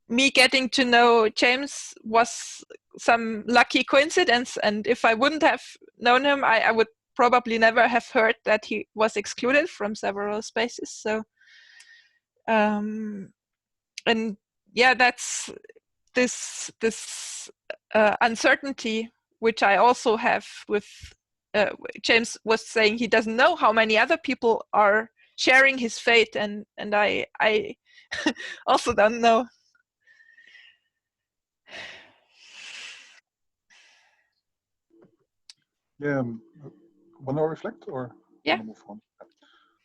me getting to know James was some lucky coincidence, and if I wouldn't have known him, I would probably never have heard that he was excluded from several spaces. So and yeah, that's this uncertainty which I also have with James was saying he doesn't know how many other people are sharing his fate, and I also don't know. Yeah, want to reflect or Yeah. want to move on?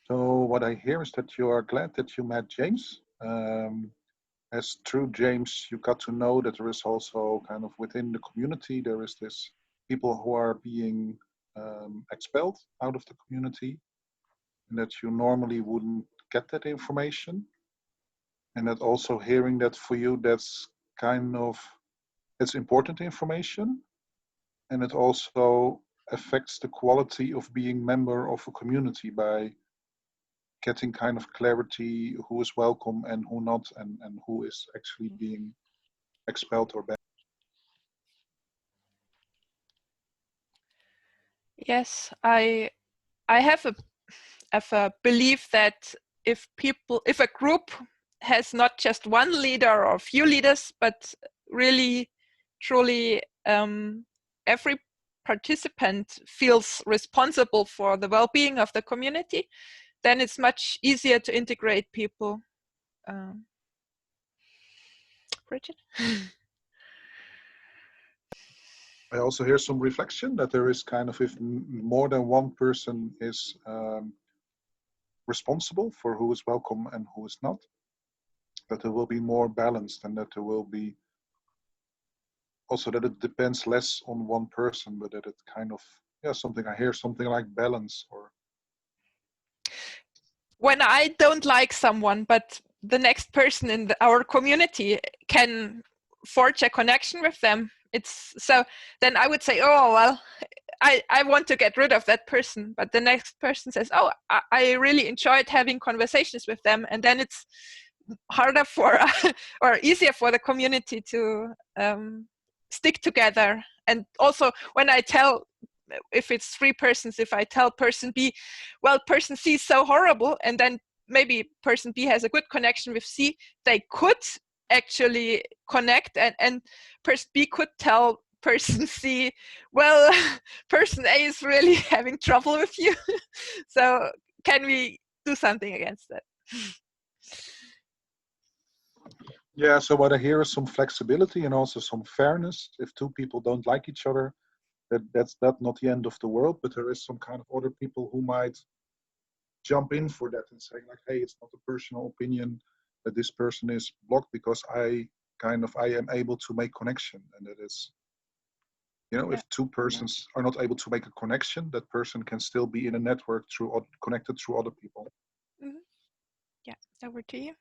So what I hear is that you are glad that you met James. As through James, you got to know that there is also kind of within the community, there is this people who are being expelled out of the community, and that you normally wouldn't get that information. And that also hearing that for you, that's kind of, it's important information. And it also affects the quality of being member of a community by getting kind of clarity who is welcome and who not, and who is actually being expelled or banned. Yes, I have a belief that if a group has not just one leader or a few leaders, but really, truly, every participant feels responsible for the well-being of the community, then it's much easier to integrate people. Bridget? I also hear some reflection that there is kind of, if more than one person is responsible for who is welcome and who is not, that there will be more balanced, and that there will be also that it depends less on one person, but that it kind of, yeah, something I hear something like balance or. When I don't like someone, but the next person in our community can forge a connection with them, it's so then I would say, oh well, I want to get rid of that person, but the next person says, oh, I really enjoyed having conversations with them, and then it's harder for or easier for the community to stick together. And also when I tell, if it's 3 persons, if I tell person B, well, person C is so horrible, and then maybe person B has a good connection with C, they could actually connect, and person B could tell person C, well, person A is really having trouble with you. So can we do something against that? Yeah, so what I hear is some flexibility and also some fairness. If 2 people don't like each other, that's not the end of the world, but there is some kind of other people who might jump in for that and say like, hey, it's not a personal opinion that this person is blocked because I am able to make connection, and that is, you know, if 2 persons are not able to make a connection, that person can still be in a network through connected through other people. Mm-hmm. Yeah, over to you.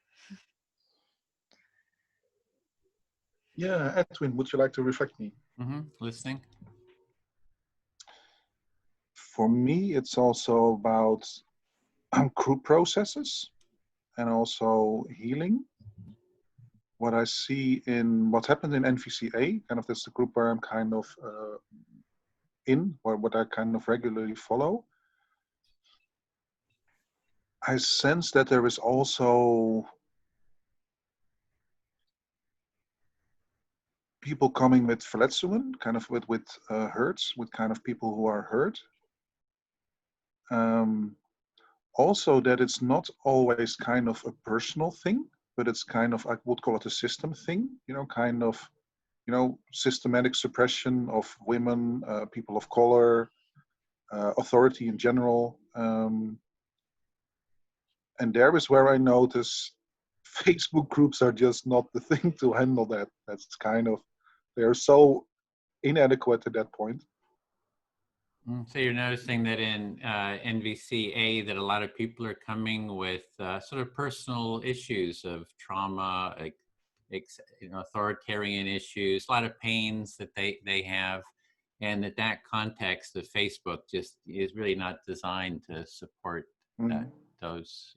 Yeah, Edwin, would you like to reflect me? Listening. For me, it's also about group processes and also healing. What I see in what happened in NVCa, kind of that's the group where I'm kind of in, or what I kind of regularly follow. I sense that there is also people coming with verletzungen, kind of with hurts, with kind of people who are hurt. Also that it's not always kind of a personal thing, but it's kind of, I would call it a system thing, you know, kind of you know, systematic suppression of women, people of color, authority in general. And there is where I notice Facebook groups are just not the thing to handle that. That's kind of, they're so inadequate at that point. So you're noticing that in NVCa that a lot of people are coming with sort of personal issues of trauma, like, authoritarian issues, a lot of pains that they have, and that context of Facebook just is really not designed to support those,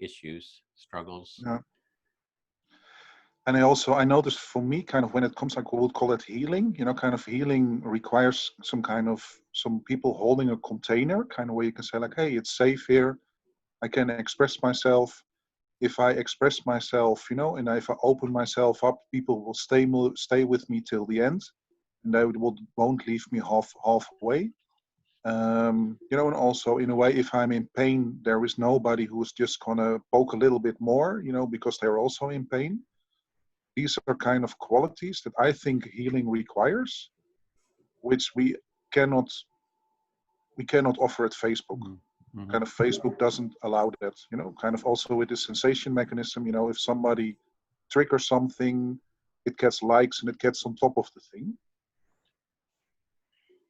issues, struggles. Yeah. And I noticed for me, kind of when it comes, I would call it healing, you know, kind of healing requires some people holding a container, kind of where you can say like, hey, it's safe here. I can express myself. If I express myself, you know, and if I open myself up, people will stay with me till the end, and they won't leave me halfway. You know, and also in a way, if I'm in pain, there is nobody who is just gonna poke a little bit more, you know, because they're also in pain. These are kind of qualities that I think healing requires, which we cannot offer at Facebook. Mm-hmm. Kind of Facebook doesn't allow that, you know, kind of also with the sensation mechanism, you know, if somebody triggers something, it gets likes and it gets on top of the thing.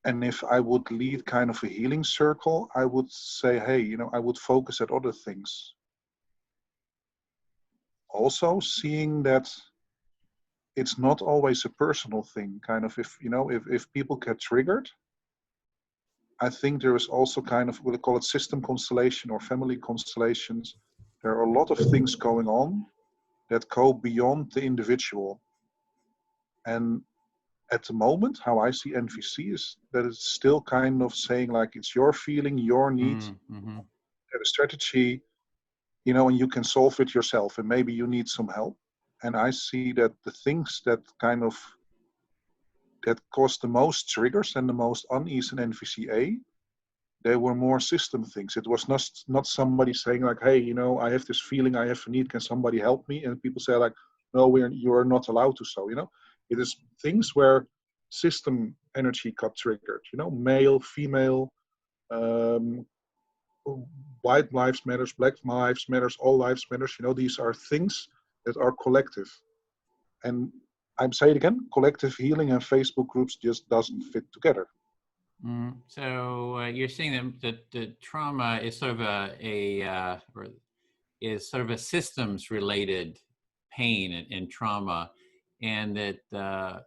And if I would lead kind of a healing circle, I would say, hey, you know, I would focus at other things. Also seeing that it's not always a personal thing, kind of, if, you know, if people get triggered, I think there is also kind of, we'll call it system constellation or family constellations. There are a lot of things going on that go beyond the individual. And at the moment, how I see NVC is that it's still kind of saying like, it's your feeling, your need, have a strategy, you know, and you can solve it yourself, and maybe you need some help. And I see that the things that kind of, that caused the most triggers and the most unease in NVCa, they were more system things. It was not somebody saying like, hey, you know, I have this feeling, I have a need, can somebody help me? And people say like, no, you are not allowed to. So, you know, it is things where system energy got triggered, you know, male, female, white lives matters, black lives matters, all lives matters. You know, these are things that are collective. And I'm saying it again, collective healing and Facebook groups just doesn't fit together. So you're saying that the trauma is sort of a systems related pain and trauma, and that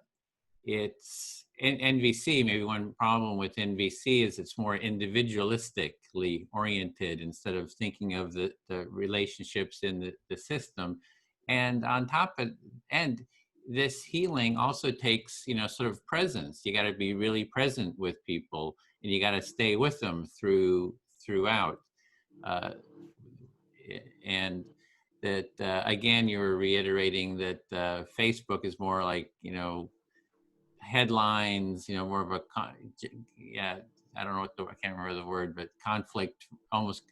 it's NVC. Maybe one problem with NVC is it's more individualistically oriented instead of thinking of the relationships in the system. And on top of, and this healing also takes, sort of presence. You got to be really present with people, and you got to stay with them throughout. And that, again, you were reiterating that Facebook is more like, headlines, more of a, I don't know I can't remember the word, but conflict, almost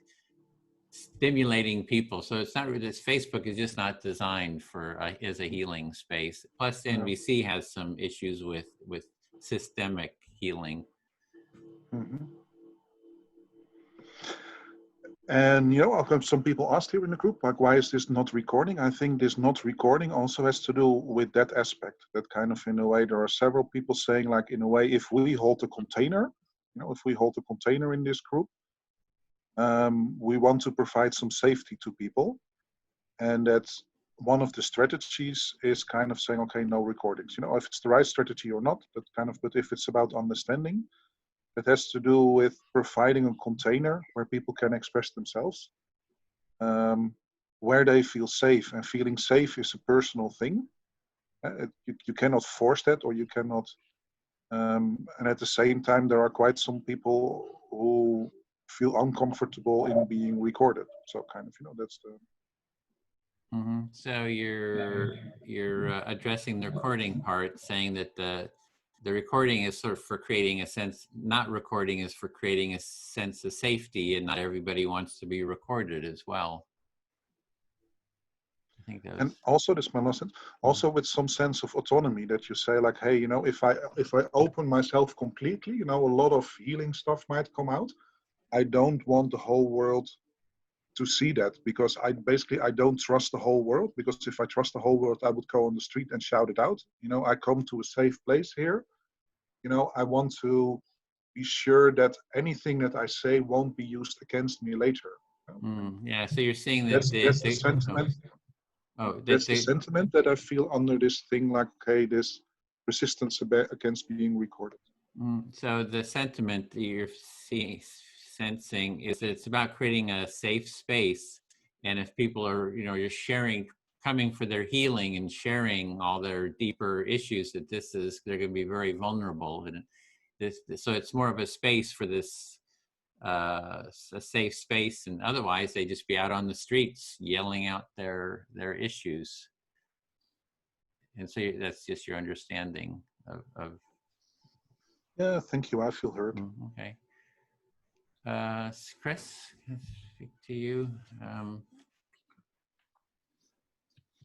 stimulating people. So it's not really, this Facebook is just not designed for as a healing space. Plus NVC has some issues with systemic healing. Mm-hmm. And, some people asked here in the group, like, why is this not recording? I think this not recording also has to do with that aspect. That kind of, in a way, there are several people saying, like, in a way, if we hold a container, if we hold a container in this group, we want to provide some safety to people. And that's one of the strategies is kind of saying, okay, no recordings. If it's the right strategy or not, that kind of, but if it's about understanding, it has to do with providing a container where people can express themselves, where they feel safe. And feeling safe is a personal thing. You cannot force that, or you cannot. And at the same time, there are quite some people who feel uncomfortable in being recorded. So kind of, that's the. Mm-hmm. So you're addressing the recording part, saying that the recording is sort of for creating a sense, not recording is for creating a sense of safety, and not everybody wants to be recorded as well. I think that And was, also, this is my last sentence, also with some sense of autonomy, that you say like, hey, you know, if I open myself completely, you know, a lot of healing stuff might come out. I don't want the whole world to see that, because I don't trust the whole world, because if I trust the whole world, I would go on the street and shout it out. You know, I come to a safe place here. You know, I want to be sure that anything that I say won't be used against me later. yeah. So you're seeing that That's the sentiment. That's the they, sentiment that I feel under this thing, like, okay, this resistance against being recorded. so the sentiment that you're sensing is that it's about creating a safe space, and if people are, you know, you're sharing, coming for their healing and sharing all their deeper issues, that they're going to be very vulnerable, and so it's more of a space for this, a safe space, and otherwise they just be out on the streets yelling out their issues. And so that's just your understanding of Yeah, thank you. I feel heard. okay. Chris, can I speak to you?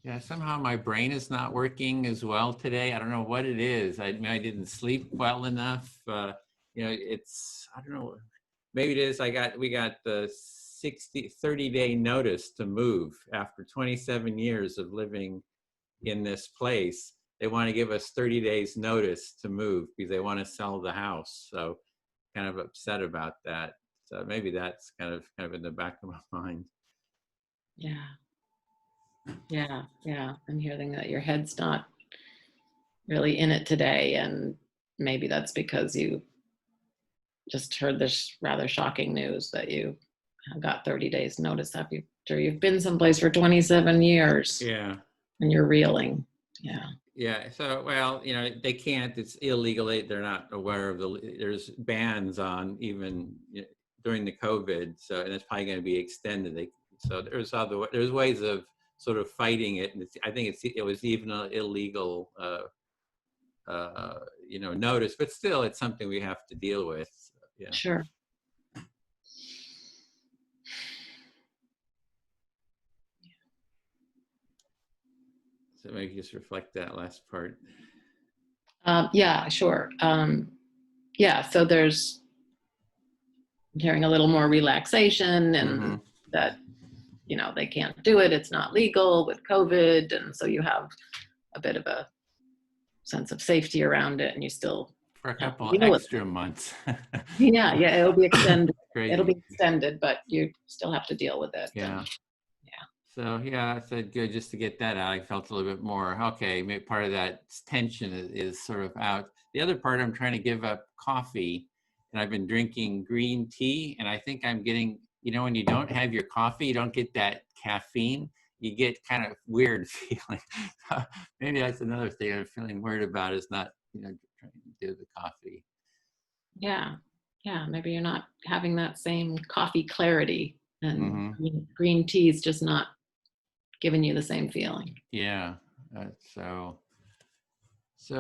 Yeah, somehow my brain is not working as well today. I don't know what it is. I mean, I didn't sleep well enough. You know, I don't know. Maybe it is. We got the 30-day notice to move after 27 years of living in this place. They want to give us 30 days notice to move because they want to sell the house. So kind of upset about that. So maybe that's kind of in the back of my mind. Yeah. I'm hearing that your head's not really in it today, and maybe that's because you just heard this rather shocking news that you got 30 days notice after you've been someplace for 27 years. Yeah. And you're reeling. Yeah. Yeah. So, well, you know, they can't. It's illegal. They're not aware of there's bans on even, you know, during the COVID. So, and it's probably going to be extended. So there's ways of sort of fighting it, and I think it was even an illegal, you know, notice, but still, it's something we have to deal with. Yeah. Sure. So maybe just reflect that last part. Yeah, sure. Yeah, so I'm hearing a little more relaxation, and that, you know, they can't do it. It's not legal with COVID. And so you have a bit of a sense of safety around it, and you still for a have couple to deal with extra months. Yeah, it'll be extended. Crazy. It'll be extended, but you still have to deal with it. Yeah. And, so yeah, I said good just to get that out. I felt a little bit more okay. Maybe part of that tension is sort of out. The other part, I'm trying to give up coffee, and I've been drinking green tea, and I think I'm getting, you know, when you don't have your coffee, you don't get that caffeine. You get kind of weird feeling. Maybe that's another thing I'm feeling weird about, is not, you know, trying to do the coffee. yeah, maybe you're not having that same coffee clarity, and green tea is just not giving you the same feeling. Yeah. So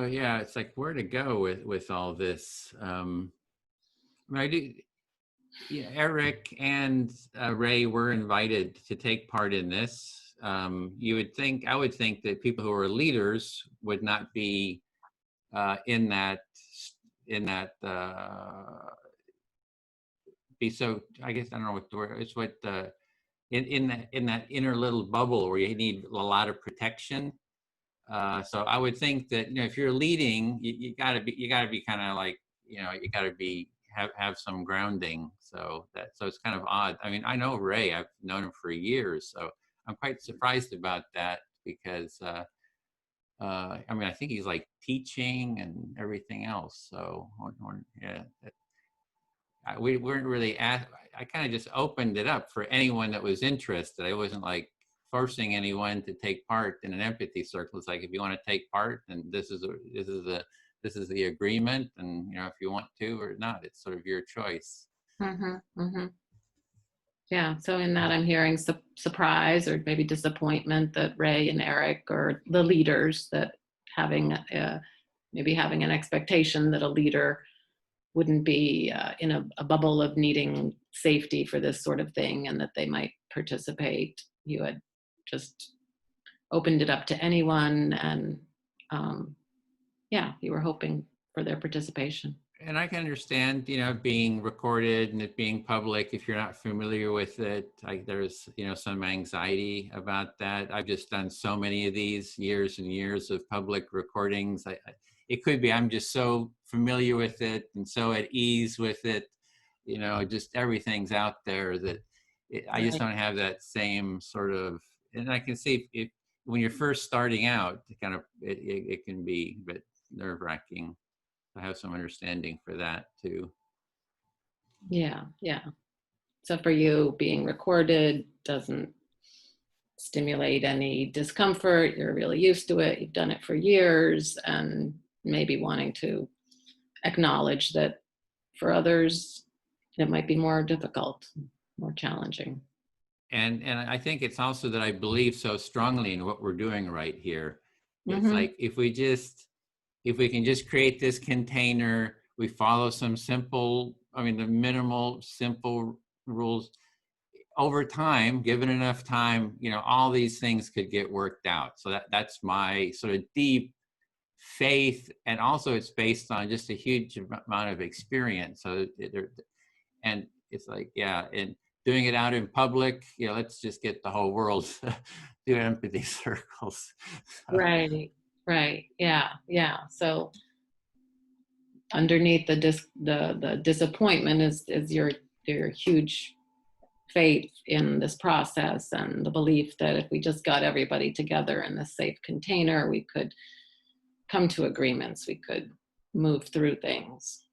yeah, it's like where to go with all this. I mean, I do. Yeah, Eric and Ray were invited to take part in this. I would think that people who are leaders would not be in that be so. I guess I don't know what the word. It's what in that inner little bubble where you need a lot of protection. So I would think that, you know, if you're leading, you gotta be kind of like, you know, you gotta have some grounding. So it's kind of odd. I mean, I know Ray, I've known him for years, so I'm quite surprised about that, because I mean, I think he's like teaching and everything else. So yeah, we weren't really I kind of just opened it up for anyone that was interested. I wasn't like forcing anyone to take part in an empathy circle. It's like, if you want to take part, and this is the agreement, and, you know, if you want to or not, it's sort of your choice. Yeah, so in that I'm hearing surprise or maybe disappointment that Ray and Eric are the leaders, that maybe having an expectation that a leader wouldn't be in a bubble of needing safety for this sort of thing, and that they might participate. You had just opened it up to anyone, and yeah, you were hoping for their participation. And I can understand, being recorded and it being public, if you're not familiar with it, there's, some anxiety about that. I've just done so many of these years and years of public recordings. It could be I'm just so familiar with it and so at ease with it, just everything's out there that I just don't have that same sort of, and I can see if when you're first starting out, it can be a bit nerve-wracking. I have some understanding for that too. Yeah. So for you, being recorded doesn't stimulate any discomfort. You're really used to it. You've done it for years, and maybe wanting to acknowledge that for others, it might be more difficult, more challenging. And I think it's also that I believe so strongly in what we're doing right here. It's Mm-hmm. like if we can just create this container, we follow some the minimal, simple rules. Over time, given enough time, all these things could get worked out. So that's my sort of deep faith, and also it's based on just a huge amount of experience. So and it's like, yeah, and doing it out in public, let's just get the whole world do empathy circles. Right. Yeah. So underneath the disappointment is your huge faith in this process, and the belief that if we just got everybody together in this safe container, we could come to agreements, we could move through things.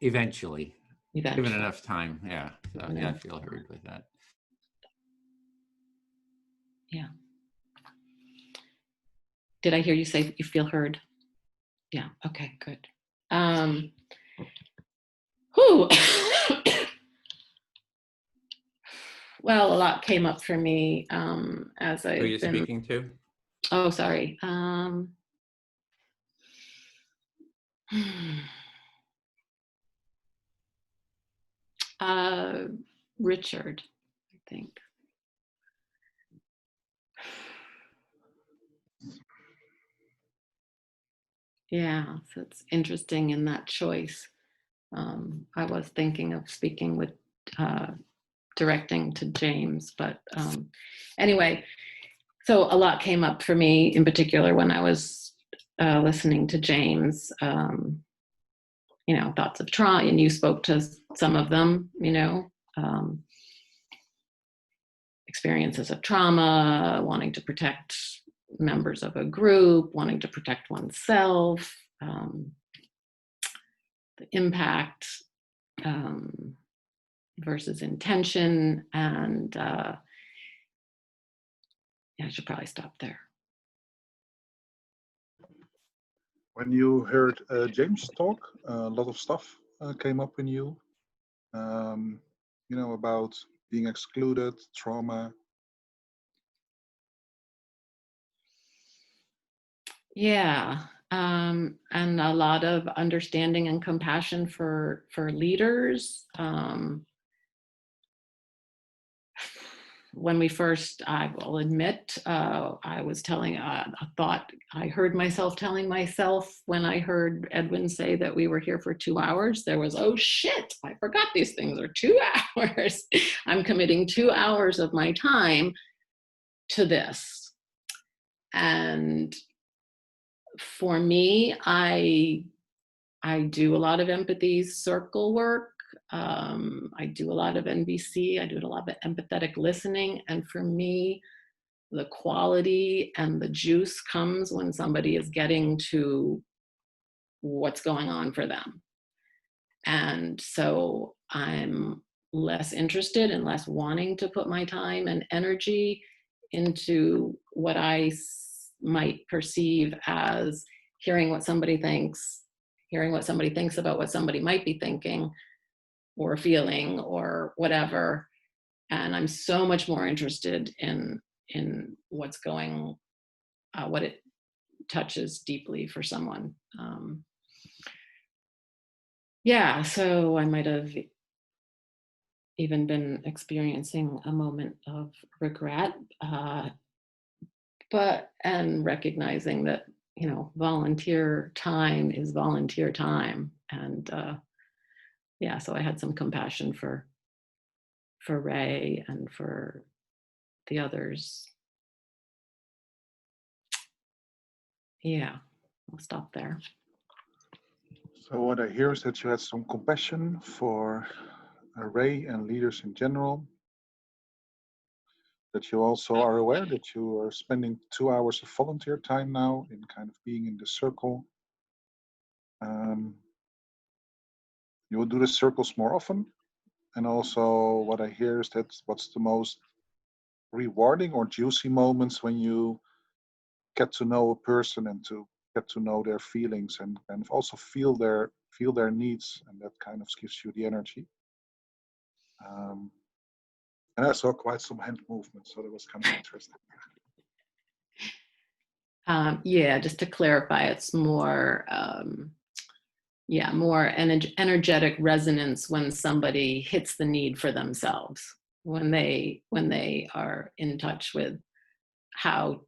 Eventually. Given enough time, yeah. So, yeah, I feel heard with that. Yeah. Did I hear you say you feel heard? Yeah. Okay, good. Whew. Well, a lot came up for me as I've Who are you been speaking to? Oh, sorry. Richard, I think. Yeah, so it's interesting in that choice. I was thinking of speaking with, directing to James, but anyway, so a lot came up for me in particular when I was listening to James, thoughts of trauma, and you spoke to some of them, experiences of trauma, wanting to protect members of a group, wanting to protect oneself, the impact versus intention, and I should probably stop there. When you heard James talk, a lot of stuff came up in you, about being excluded, trauma. Yeah, and a lot of understanding and compassion for leaders. When we first, I will admit, I was I heard myself telling myself when I heard Edwin say that we were here for 2 hours, there was, oh shit, I forgot these things are 2 hours. I'm committing 2 hours of my time to this. And for me, I do a lot of empathy circle work. I do a lot of NVC. I do a lot of empathetic listening. And for me, the quality and the juice comes when somebody is getting to what's going on for them. And so I'm less interested and less wanting to put my time and energy into what I might perceive as hearing what somebody thinks about what somebody might be thinking or feeling or whatever. And I'm so much more interested in what's going, what it touches deeply for someone. Yeah, so I might have even been experiencing a moment of regret and recognizing that, you know, volunteer time is volunteer time. And yeah, so I had some compassion for Ray and for the others. Yeah, I'll stop there. So what I hear is that you had some compassion for Ray and leaders in general. That you also are aware that you are spending 2 hours of volunteer time now in kind of being in the circle. You will do the circles more often. And also what I hear is that what's the most rewarding or juicy moments when you get to know a person and to get to know their feelings and kind of also feel their needs, and that kind of gives you the energy. And I saw quite some hand movements, so that was kind of interesting. Yeah, just to clarify, it's more, more energetic resonance when somebody hits the need for themselves, when they are in touch with how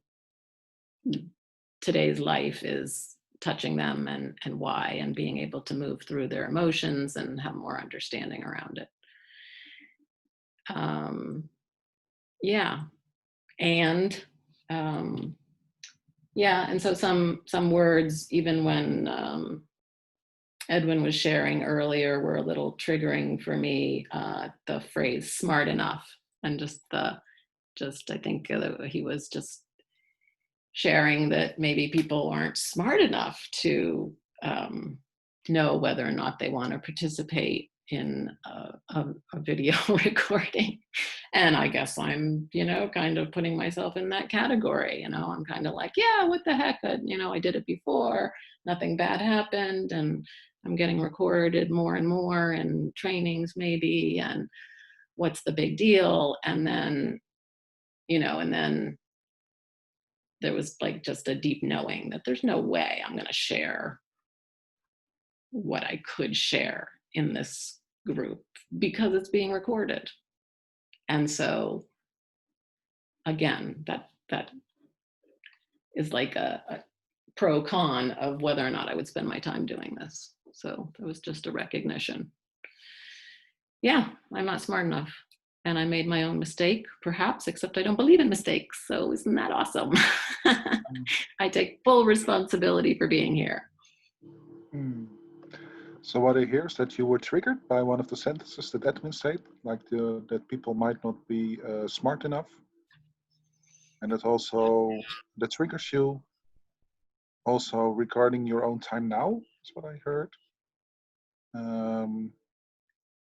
today's life is touching them and why, and being able to move through their emotions and have more understanding around it. Yeah, and and so some words, even when Edwin was sharing earlier, were a little triggering for me. The phrase "smart enough," and I think he was just sharing that maybe people aren't smart enough to know whether or not they want to participate in a video recording. And I guess I'm, kind of putting myself in that category. I'm kind of like, yeah, what the heck? I did it before. Nothing bad happened. And I'm getting recorded more and more in trainings maybe. And what's the big deal? And then, and then there was like just a deep knowing that there's no way I'm going to share what I could share in this group because it's being recorded. And so again, that is like a pro con of whether or not I would spend my time doing this. So it was just a recognition. Yeah, I'm not smart enough. And I made my own mistake, perhaps, except I don't believe in mistakes. So isn't that awesome? I take full responsibility for being here. So what I hear is that you were triggered by one of the sentences that Edwin said, like that people might not be smart enough. And that also, that triggers you also regarding your own time now, is what I heard.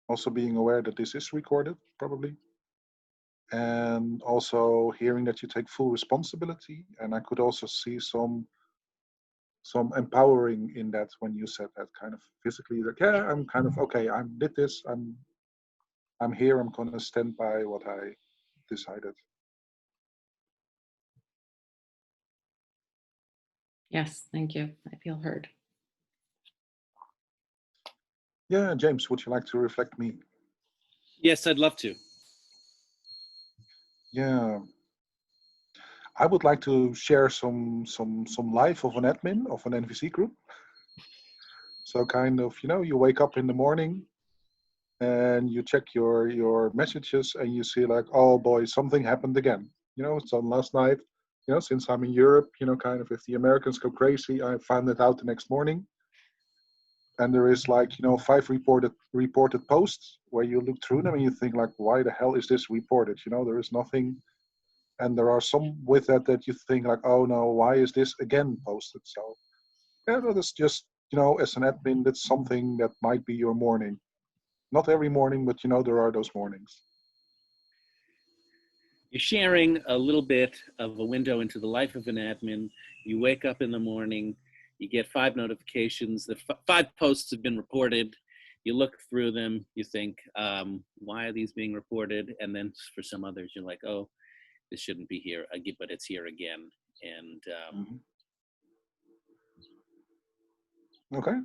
Also being aware that this is recorded, probably. And also hearing that you take full responsibility. And I could also see some empowering in that when you said that, kind of physically, like, yeah, I'm kind of, okay, I did this, I'm here, I'm gonna stand by what I decided. Yes, thank you. I feel heard. Yeah, James, would you like to reflect me? Yes, I'd love to. Yeah, I would like to share some life of an admin of an NVC group. So kind of, you wake up in the morning and you check your messages and you see like, oh boy, something happened again. So last night, since I'm in Europe, kind of if the Americans go crazy, I found it out the next morning. And there is like, 5 reported posts where you look through them and you think like, why the hell is this reported? There is nothing. And there are some with that you think like, oh no, why is this again posted? So yeah, that is just, as an admin, that's something that might be your morning. Not every morning, but there are those mornings. You're sharing a little bit of a window into the life of an admin. You wake up in the morning, you get 5 notifications that 5 posts have been reported. You look through them, you think, why are these being reported? And then for some others, you're like, oh, this shouldn't be here, but it's here again. And Okay.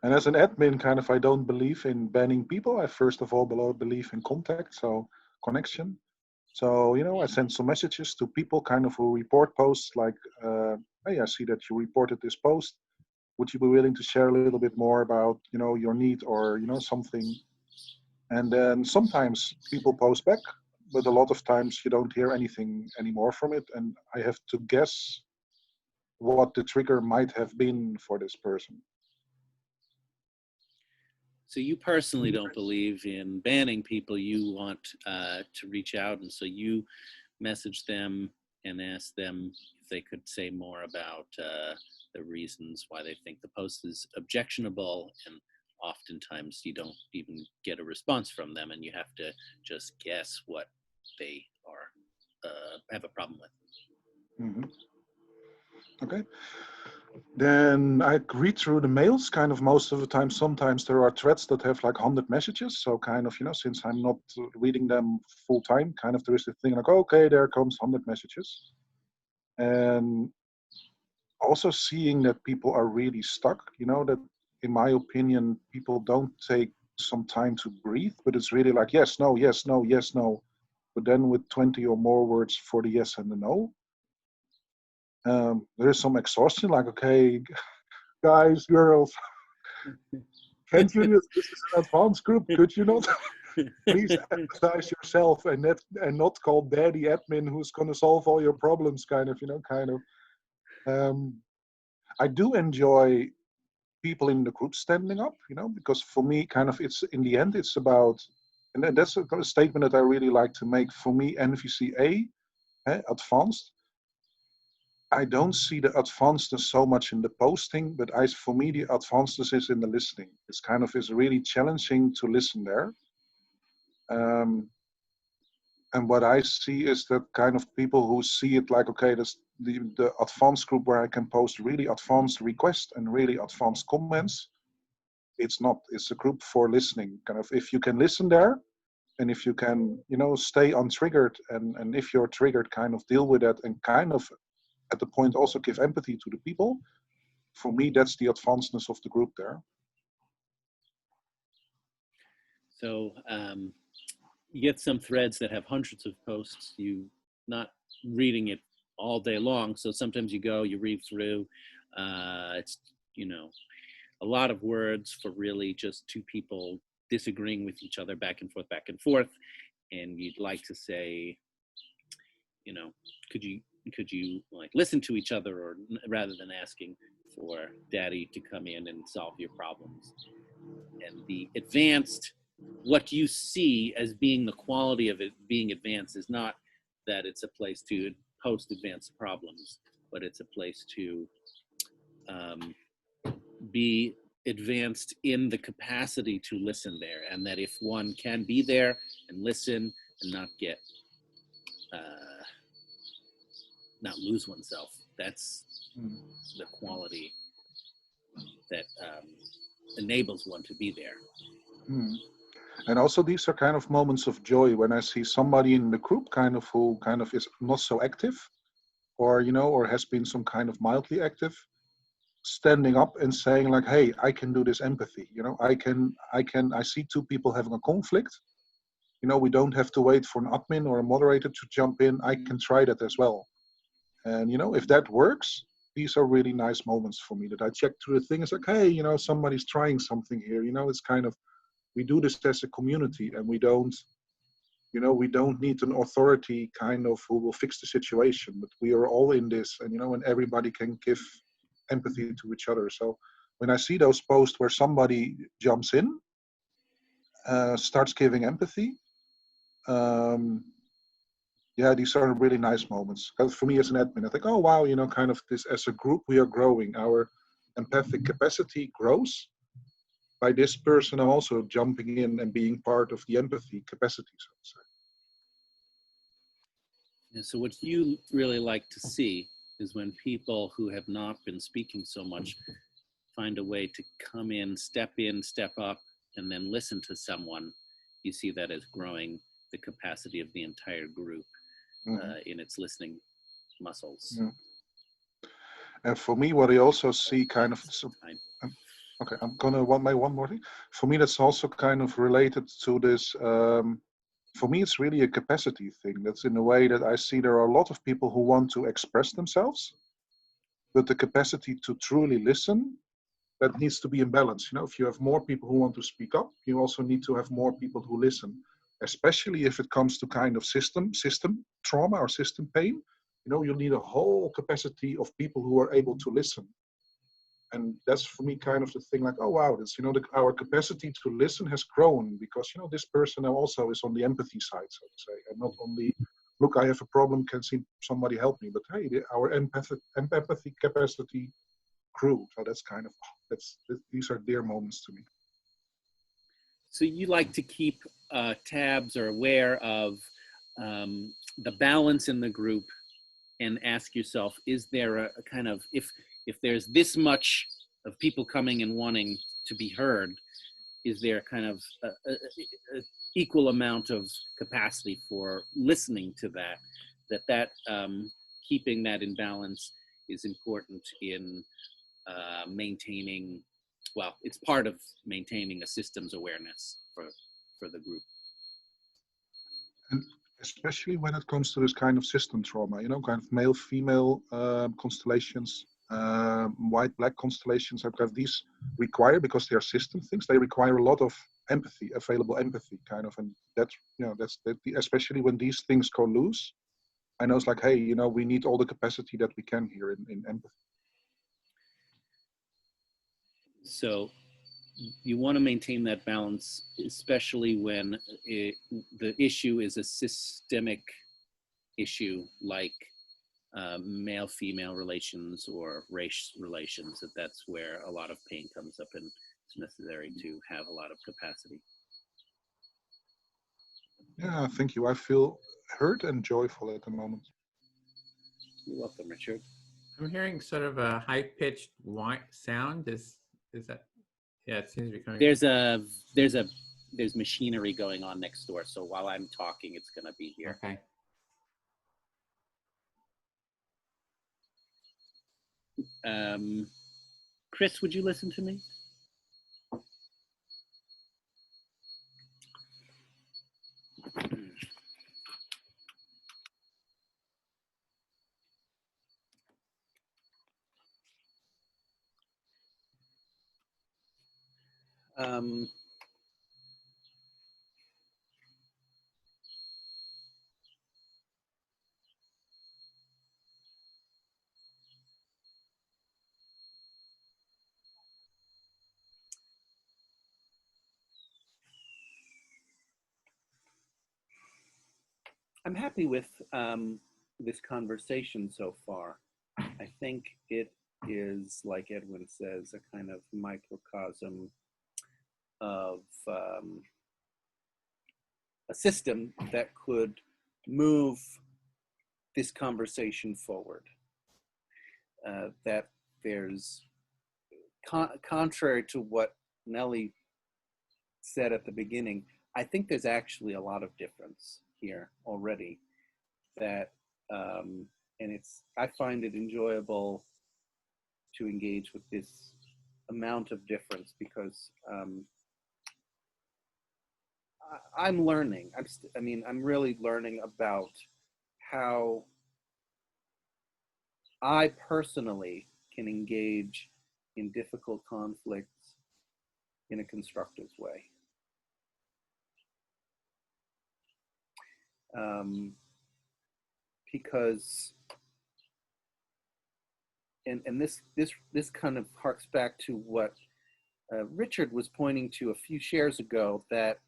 And as an admin, kind of, I don't believe in banning people. I first of all believe in contact, so connection. So, I send some messages to people kind of who report posts like, hey, I see that you reported this post. Would you be willing to share a little bit more about, your need or, something? And then sometimes people post back, but a lot of times you don't hear anything anymore from it. And I have to guess what the trigger might have been for this person. So you personally don't believe in banning people. You want to reach out, and so you message them and ask them if they could say more about the reasons why they think the post is objectionable. And oftentimes you don't even get a response from them, and you have to just guess what they are have a problem with. Mm-hmm. Okay. Then I read through the mails kind of most of the time. Sometimes there are threads that have like 100 messages. So kind of, since I'm not reading them full time, kind of there is a thing like, okay, there comes 100 messages. And also seeing that people are really stuck, that in my opinion, people don't take some time to breathe, but it's really like, yes, no, yes, no, yes, no. But then with 20 or more words for the yes and the no, there is some exhaustion, like, okay, guys, girls, can't you just, this is an advanced group, could you not please emphasize yourself and not call daddy admin who's going to solve all your problems, kind of. I do enjoy people in the group standing up, because for me, kind of, it's in the end, it's about, and that's a statement that I really like to make. For me, NVCa, advanced, I don't see the advancedness so much in the posting, but for me, the advancedness is in the listening. It's kind of is really challenging to listen there. And what I see is that kind of people who see it like, okay, that's the advanced group where I can post really advanced requests and really advanced comments. It's not, it's a group for listening. Kind of, if you can listen there, and if you can, stay untriggered, and if you're triggered, kind of deal with that, and kind of at the point also give empathy to the people. For me, that's the advancedness of the group there. So you get some threads that have hundreds of posts. You not reading it all day long. So sometimes you read through. It's a lot of words for really just two people disagreeing with each other back and forth. And you'd like to say, could you like listen to each other, or rather than asking for daddy to come in and solve your problems. And the advanced, what you see as being the quality of it being advanced is not that it's a place to post advanced problems, but it's a place to be advanced in the capacity to listen there. And that if one can be there and listen and not get, not lose oneself, that's the quality that enables one to be there. And also these are kind of moments of joy when I see somebody in the group who is not so active, or or has been some kind of mildly active, standing up and saying like, hey, I can do this empathy, I see two people having a conflict, we don't have to wait for an admin or a moderator to jump in, I can try that as well. And if that works, these are really nice moments for me, that I check through the things like, hey, somebody's trying something here, it's kind of, we do this as a community, and we don't need an authority kind of who will fix the situation, but we are all in this, and and everybody can give empathy to each other. So when I see those posts where somebody jumps in, starts giving empathy, these are really nice moments. Because for me as an admin, I think, oh wow, kind of this, as a group we are growing, our empathic capacity grows. By this person, I'm also jumping in and being part of the empathy capacity, so to say. And so what you really like to see is when people who have not been speaking so much find a way to come in, step up, and then listen to someone. You see that as growing the capacity of the entire group in its listening muscles. And for me, what I also see kind of, okay, I'm gonna make one more thing. For me, that's also kind of related to this for me, it's really a capacity thing. That's in a way that I see there are a lot of people who want to express themselves, but the capacity to truly listen, that needs to be in balance. You know, if you have more people who want to speak up, you also need to have more people who listen, especially if it comes to kind of system trauma or system pain. You know, you need a whole capacity of people who are able to listen. And that's for me kind of the thing, like, oh wow, that's, you know, our capacity to listen has grown because, you know, this person now also is on the empathy side, so to say, and not only, look, I have a problem, can somebody help me, but hey, our empathy capacity grew. So that's kind of, these are dear moments to me. So you like to keep tabs or aware of the balance in the group and ask yourself, is there a kind of, if there's this much of people coming and wanting to be heard, is there kind of a equal amount of capacity for listening to that keeping that in balance is important in maintaining, well, it's part of maintaining a systems awareness for the group. And especially when it comes to this kind of system trauma, you know, kind of male-female constellations, white-black constellations, these require, because they are system things, they require a lot of empathy, available empathy, kind of, and that's, you know, especially when these things go loose, I know it's like, hey, you know, we need all the capacity that we can here in empathy. So you want to maintain that balance, especially when the issue is a systemic issue like male-female relations or race relations, that's where a lot of pain comes up, and it's necessary to have a lot of capacity. Yeah, thank you. I feel heard and joyful at the moment. You're welcome, Richard. I'm hearing sort of a high-pitched whine sound. Is that? Yeah, it seems to be coming. There's machinery going on next door, so while I'm talking, it's going to be here. Okay. Chris, would you listen to me? I'm happy with this conversation so far. I think it is, like Edwin says, a kind of microcosm of a system that could move this conversation forward. That there's, contrary to what Nellie said at the beginning, I think there's actually a lot of difference here already, that and I find it enjoyable to engage with this amount of difference, because I'm learning. I'm really learning about how I personally can engage in difficult conflicts in a constructive way. Because, and this kind of harks back to what Richard was pointing to a few shares ago, that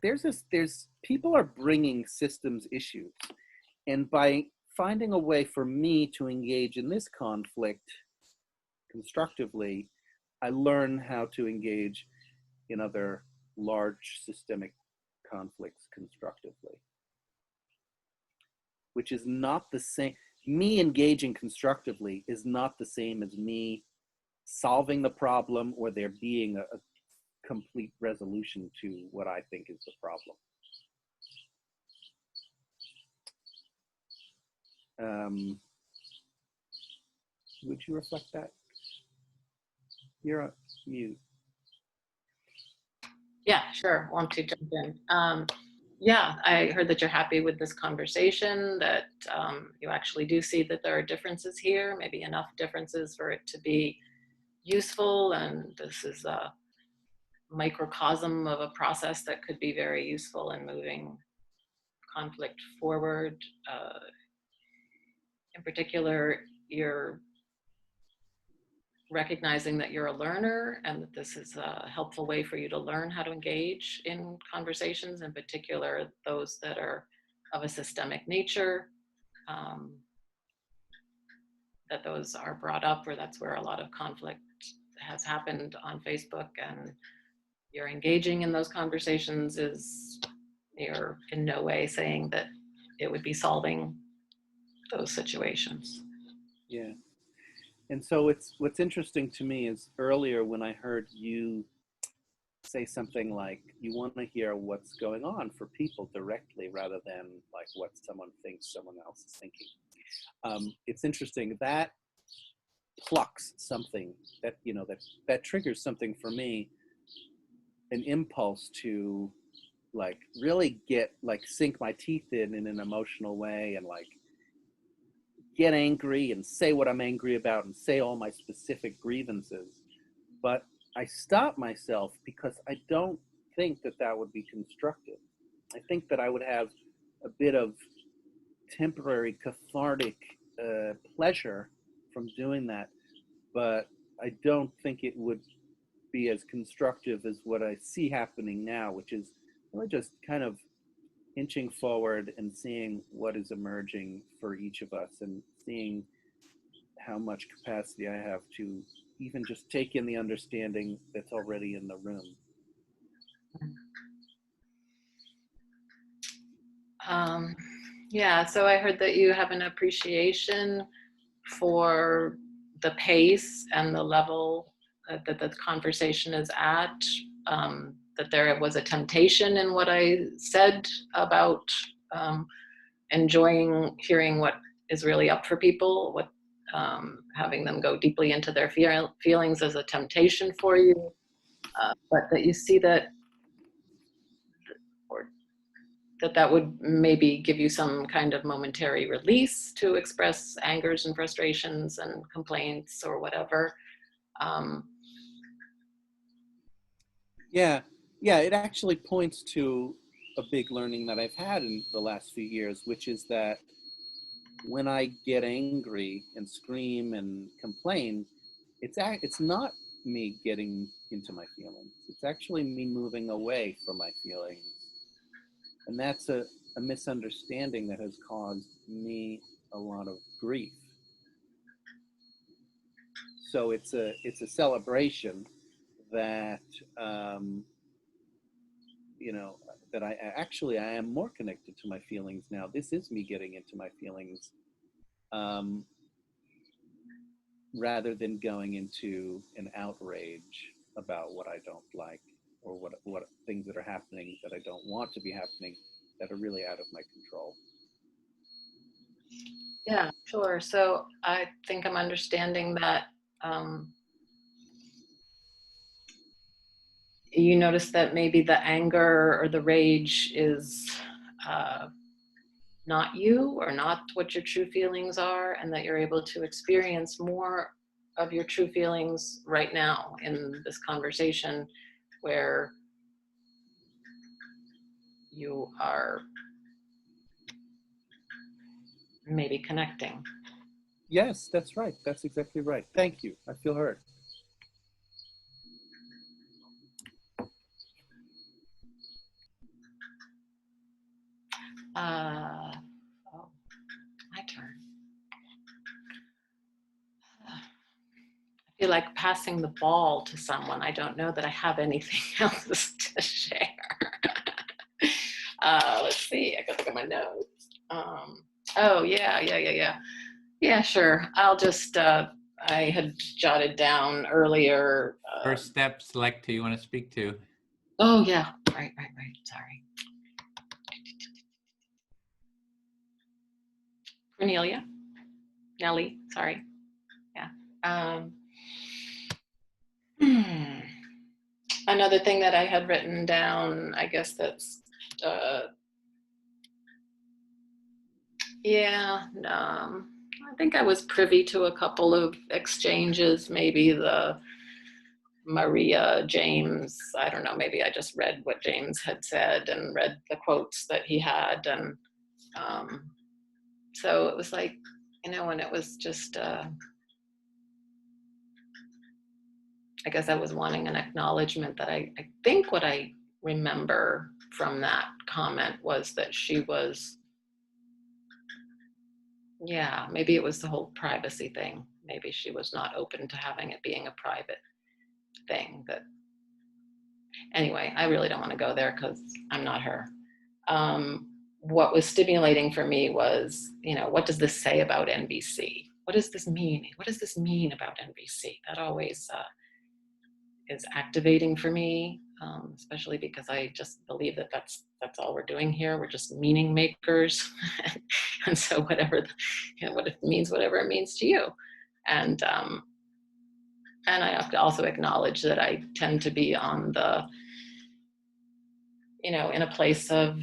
there's people are bringing systems issues, and by finding a way for me to engage in this conflict constructively, I learn how to engage in other large systemic conflicts constructively, which is not the same. Me engaging constructively is not the same as me solving the problem or there being a complete resolution to what I think is the problem. Would you reflect that? You're on mute. Yeah, sure. Want to jump in? Yeah, I heard that you're happy with this conversation, that you actually do see that there are differences here, maybe enough differences for it to be useful, and this is a microcosm of a process that could be very useful in moving conflict forward. In particular, you're recognizing that you're a learner and that this is a helpful way for you to learn how to engage in conversations, in particular those that are of a systemic nature, that those are brought up, or that's where a lot of conflict has happened on Facebook, and you're engaging in those conversations is, you're in no way saying that it would be solving those situations. Yeah. And so what's interesting to me is earlier when I heard you say something like you want to hear what's going on for people directly rather than like what someone thinks someone else is thinking. It's interesting that plucks something that, you know, that triggers something for me, an impulse to like really get like sink my teeth in an emotional way and like get angry and say what I'm angry about and say all my specific grievances. But I stop myself because I don't think that that would be constructive. I think that I would have a bit of temporary cathartic pleasure from doing that, but I don't think it would be as constructive as what I see happening now, which is really just kind of inching forward and seeing what is emerging for each of us and seeing how much capacity I have to even just take in the understanding that's already in the room. Yeah, so I heard that you have an appreciation for the pace and the level that the conversation is at, that there was a temptation in what I said about enjoying hearing what is really up for people, what having them go deeply into their feelings as a temptation for you, but that you see that, or that would maybe give you some kind of momentary release to express angers and frustrations and complaints or whatever. Yeah, it actually points to a big learning that I've had in the last few years, which is that when I get angry and scream and complain, it's not me getting into my feelings. It's actually me moving away from my feelings. And that's a misunderstanding that has caused me a lot of grief. So it's a celebration that you know, that I am more connected to my feelings now. This is me getting into my feelings, rather than going into an outrage about what I don't like or what things that are happening that I don't want to be happening that are really out of my control. Yeah, sure. So I think I'm understanding that you notice that maybe the anger or the rage is not you or not what your true feelings are, and that you're able to experience more of your true feelings right now in this conversation where you are maybe connecting. Yes, that's right. That's exactly right. Thank you. I feel heard. Oh, my turn. I feel like passing the ball to someone. I don't know that I have anything else to share. Let's see, I gotta look at my notes. Oh, yeah. Yeah, sure. I'll just, I had jotted down earlier. First step, select who you want to speak to. Oh, yeah, right, sorry. Cornelia, Nellie, sorry. Yeah. another thing that I had written down, I guess that's, I think I was privy to a couple of exchanges, maybe the Maria James, I don't know, maybe I just read what James had said and read the quotes that he had. And so it was like, you know, and it was just, I guess I was wanting an acknowledgement that I think what I remember from that comment was that she was, yeah, maybe it was the whole privacy thing. Maybe she was not open to having it being a private thing. That anyway, I really don't want to go there because I'm not her. What was stimulating for me was, you know, what does this say about NVC? What does this mean? What does this mean about NVC? That always is activating for me, especially because I just believe that that's all we're doing here. We're just meaning makers. And so whatever, you know, what it means, whatever it means to you. And I have to also acknowledge that I tend to be on the, you know, in a place of,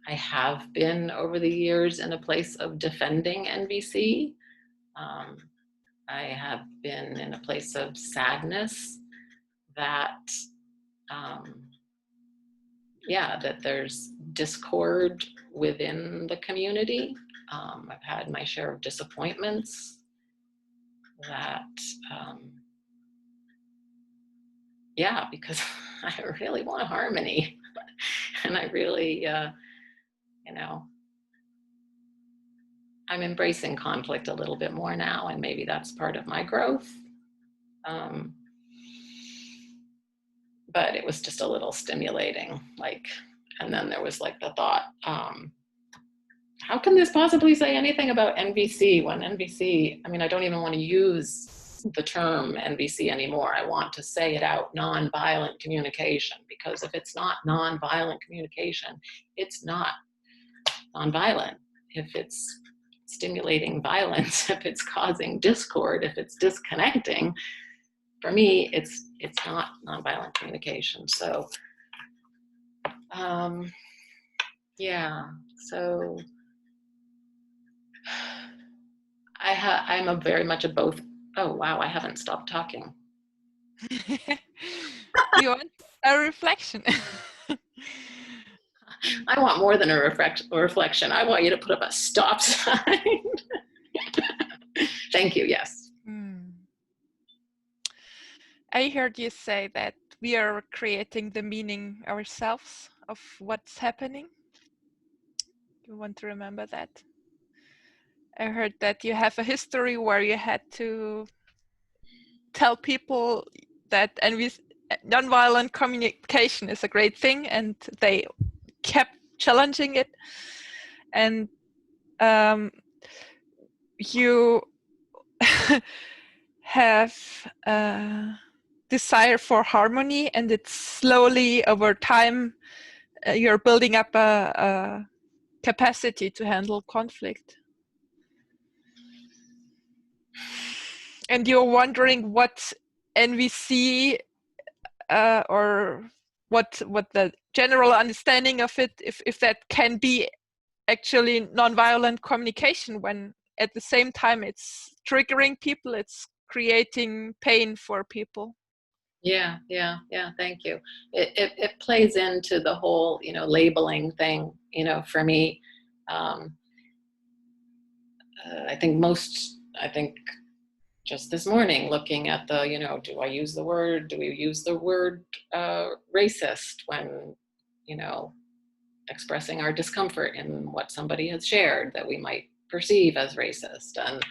I have been over the years in a place of defending NVC. I have been in a place of sadness that, that there's discord within the community. I've had my share of disappointments that, because I really want harmony. And I really, you know, I'm embracing conflict a little bit more now, and maybe that's part of my growth. But it was just a little stimulating, like, and then there was like the thought, how can this possibly say anything about NVC when NVC, I mean, I don't even want to use the term NVC anymore. I want to say it out, nonviolent communication, because if it's not nonviolent communication, it's not nonviolent. If it's stimulating violence, if it's causing discord, if it's disconnecting, for me, it's not nonviolent communication. So, so I'm a very much a both. Oh, wow, I haven't stopped talking. You want a reflection? I want more than a reflection. I want you to put up a stop sign. Thank you, yes. I heard you say that we are creating the meaning ourselves of what's happening. You want to remember that? I heard that you have a history where you had to tell people that nonviolent communication is a great thing, and they kept challenging it. And you have desire for harmony, and it's slowly over time you're building up a capacity to handle conflict. And you're wondering what NVC or what the general understanding of it, if that can be actually nonviolent communication, when at the same time it's triggering people, it's creating pain for people. Yeah, thank you. It plays into the whole, you know, labeling thing, you know, for me. I think just this morning looking at the, you know, do we use the word racist when, you know, expressing our discomfort in what somebody has shared that we might perceive as racist. And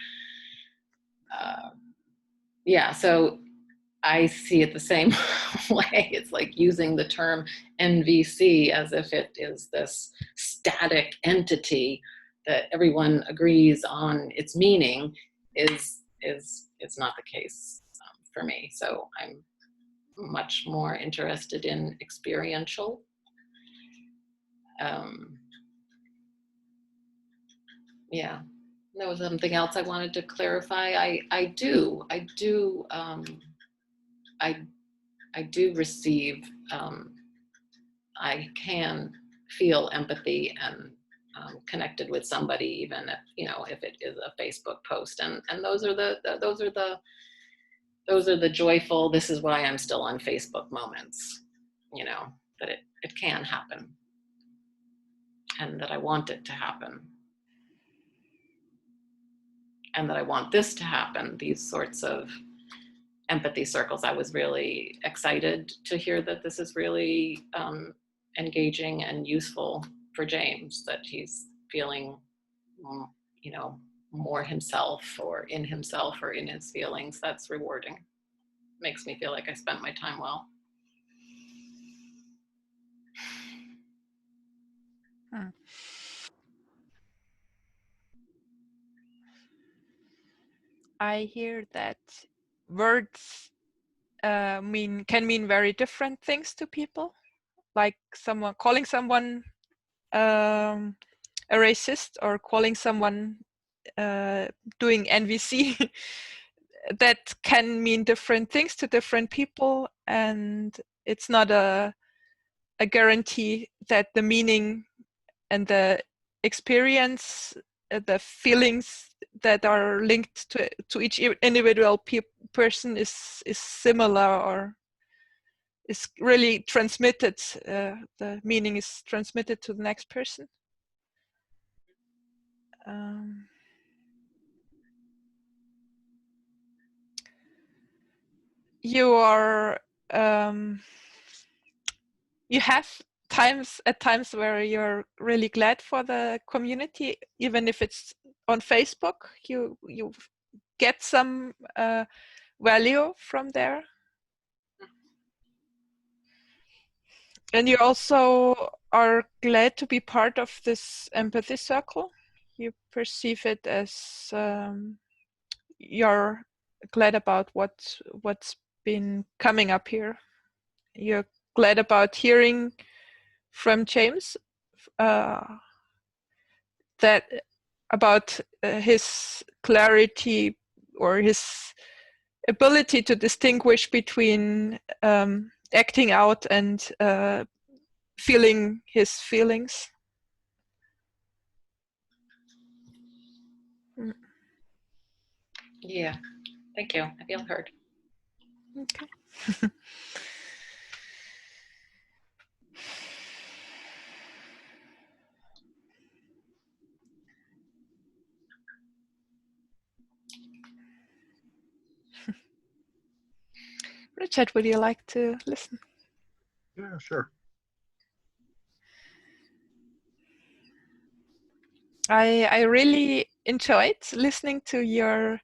so I see it the same way. It's like using the term NVC as if it is this static entity that everyone agrees on its meaning is not the case for me. So I'm much more interested in experiential. There was something else I wanted to clarify. I I do receive, I can feel empathy and connected with somebody, even if, you know, if it is a Facebook post, and those are the joyful, this is why I'm still on Facebook moments, you know, that it can happen and that I want it to happen and that I want this to happen, these sorts of empathy circles. I was really excited to hear that this is really engaging and useful for James, that he's feeling, you know, more himself or in his feelings. That's rewarding. Makes me feel like I spent my time well. I hear that words can mean very different things to people, like someone calling someone a racist or calling someone doing NVC. That can mean different things to different people, and it's not a guarantee that the meaning and the experience, the feelings that are linked to each individual person is similar or is really transmitted. The meaning is transmitted to the next person. You are you have at times where you're really glad for the community, even if it's on Facebook. You get some value from there, and you also are glad to be part of this empathy circle. You perceive it as you're glad about what's been coming up here. You're glad about hearing from James that about his clarity or his ability to distinguish between acting out and feeling his feelings. Yeah, thank you. I feel heard. Okay. Richard, would you like to listen? Yeah, sure. I really enjoyed listening to your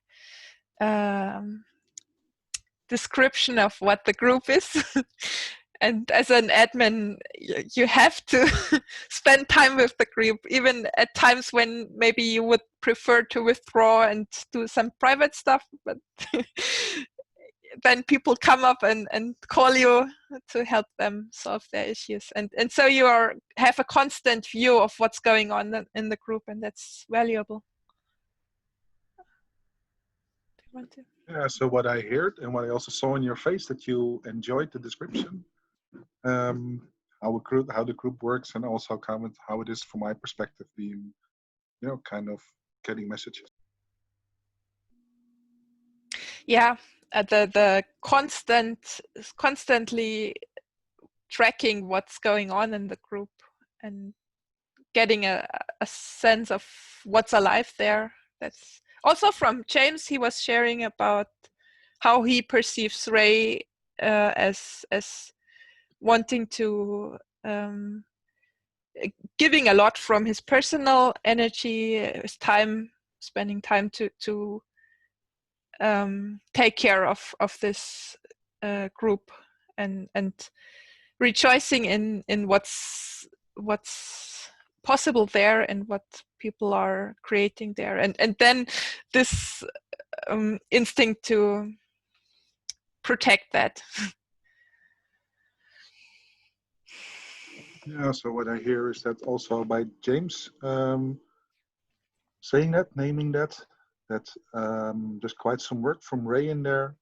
description of what the group is. And as an admin, you have to spend time with the group, even at times when maybe you would prefer to withdraw and do some private stuff, but then people come up and call you to help them solve their issues. And so you have a constant view of what's going on in the group, and that's valuable. Do you want to? Yeah, so what I heard and what I also saw in your face, that you enjoyed the description, how the group works, and also comment how it is from my perspective being, you know, kind of getting messages. Yeah, the constantly tracking what's going on in the group and getting a sense of what's alive there. That's also from James. He was sharing about how he perceives Ray as wanting to giving a lot from his personal energy, his time, spending time to take care of this group and rejoicing in what's possible there and what people are creating there, and then this instinct to protect that. Yeah, so what I hear is that also by James saying that, naming that there's quite some work from Ray in there.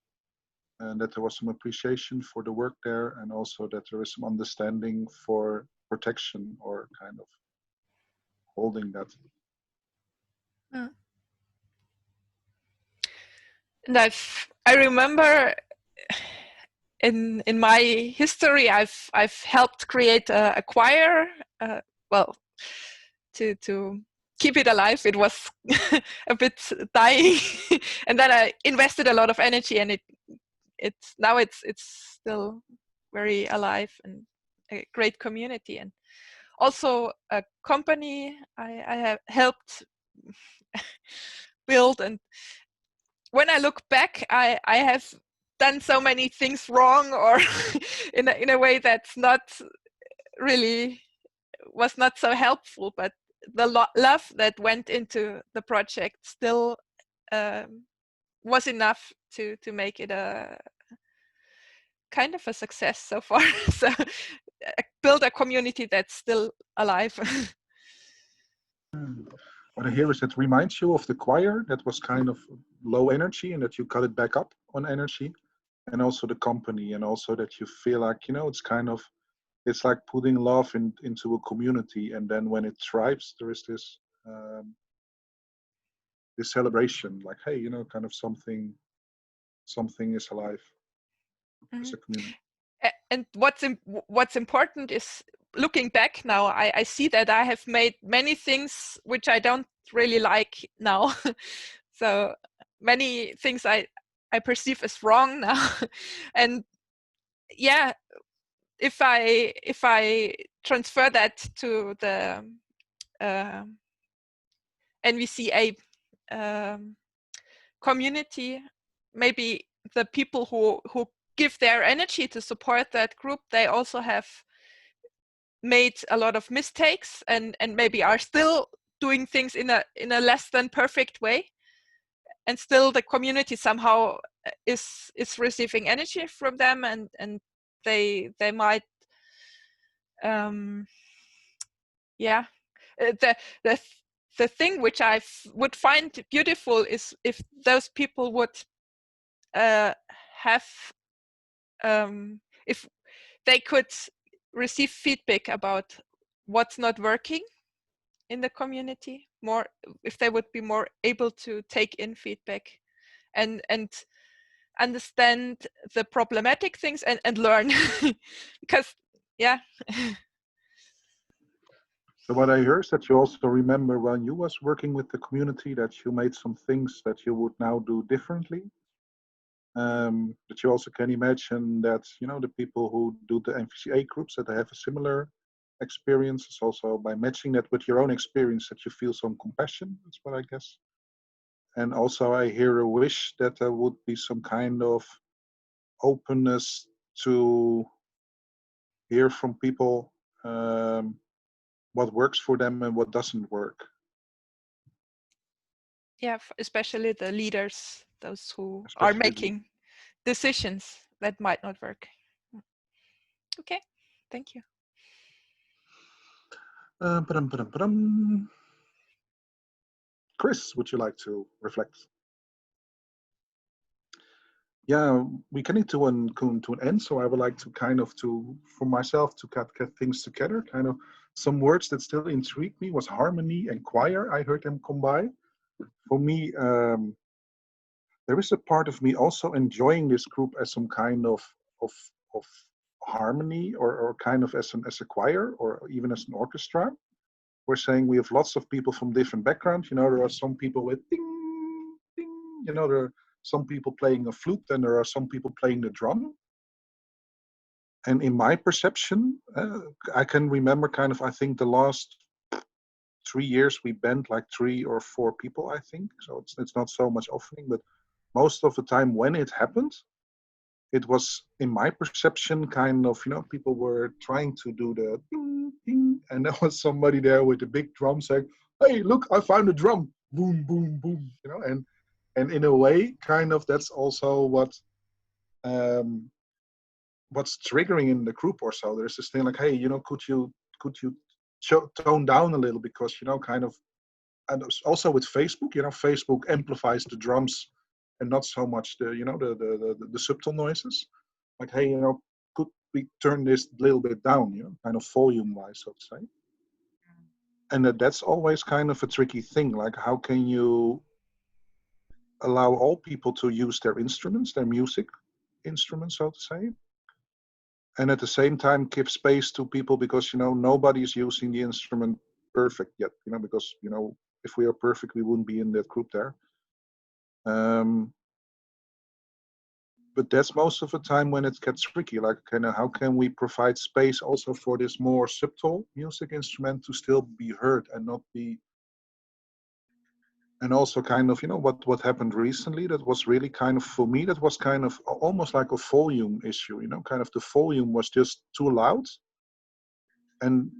and that there was some appreciation for the work there, and also that there is some understanding for protection or kind of holding that. And I remember in my history, I've helped create a choir. Well, to keep it alive, it was a bit dying, and then I invested a lot of energy, and it's now it's still very alive and a great community, and also a company I have helped build. And when I look back, I have done so many things wrong, or in a way that's not really was not so helpful, but the love that went into the project still was enough to make it a kind of a success so far. So build a community that's still alive. What I hear is it reminds you of the choir that was kind of low energy and that you cut it back up on energy, and also the company, and also that you feel like, you know, it's kind of, it's like putting love into a community, and then when it thrives, there is this this celebration, like, hey, you know, kind of something is alive as a community. And what's important is, looking back now, I see that I have made many things which I don't really like now. So many things I perceive as wrong now. And yeah, if I transfer that to the NVCa community, maybe the people who give their energy to support that group, they also have made a lot of mistakes, and maybe are still doing things in a less than perfect way, and still the community somehow is receiving energy from them, and they might yeah, the thing which I would find beautiful is if those people would have if they could receive feedback about what's not working in the community more, if they would be more able to take in feedback and understand the problematic things and learn. Because yeah. So what I hear is that you also remember when you was working with the community that you made some things that you would now do differently. That you also can imagine that, you know, the people who do the NVCa groups, that they have a similar experience. It's also by matching that with your own experience that you feel some compassion. That's what I guess. And also I hear a wish that there would be some kind of openness to hear from people what works for them and what doesn't work. Yeah, especially the leaders, those who are making decisions that might not work. Okay, thank you. Chris, would you like to reflect? Yeah, we can need to an end, so I would like to kind of for myself to get things together. Kind of some words that still intrigue me was harmony and choir. I heard them come by. For me, there is a part of me also enjoying this group as some kind of harmony, or kind of as a choir, or even as an orchestra. We're saying we have lots of people from different backgrounds. You know, there are some people with ding, ding. You know, there are some people playing a flute, and there are some people playing the drum. And in my perception, I can remember kind of, I think the last 3 years we band like 3 or 4 people, I think. So it's not so much often, but most of the time when it happened, it was, in my perception, kind of, you know, people were trying to do the ding, ding, and there was somebody there with a big drum saying, hey, look, I found a drum, boom, boom, boom, you know, and in a way, kind of, that's also what's triggering in the group or so. There's this thing like, hey, you know, could you tone down a little, because, you know, kind of, and also with Facebook, you know, Facebook amplifies the drums and not so much the, you know, the subtle noises. Like, hey, you know, could we turn this a little bit down, you know, kind of volume wise, so to say. And that's always kind of a tricky thing. Like, how can you allow all people to use their instruments, their music instruments, so to say, and at the same time give space to people, because, you know, nobody's using the instrument perfect yet, you know, because, you know, if we are perfect, we wouldn't be in that group there. But that's most of the time when it gets tricky. Like, kind of, how can we provide space also for this more subtle music instrument to still be heard and not be. And also kind of, you know, what happened recently, that was really kind of, for me, that was kind of almost like a volume issue, you know, kind of the volume was just too loud. And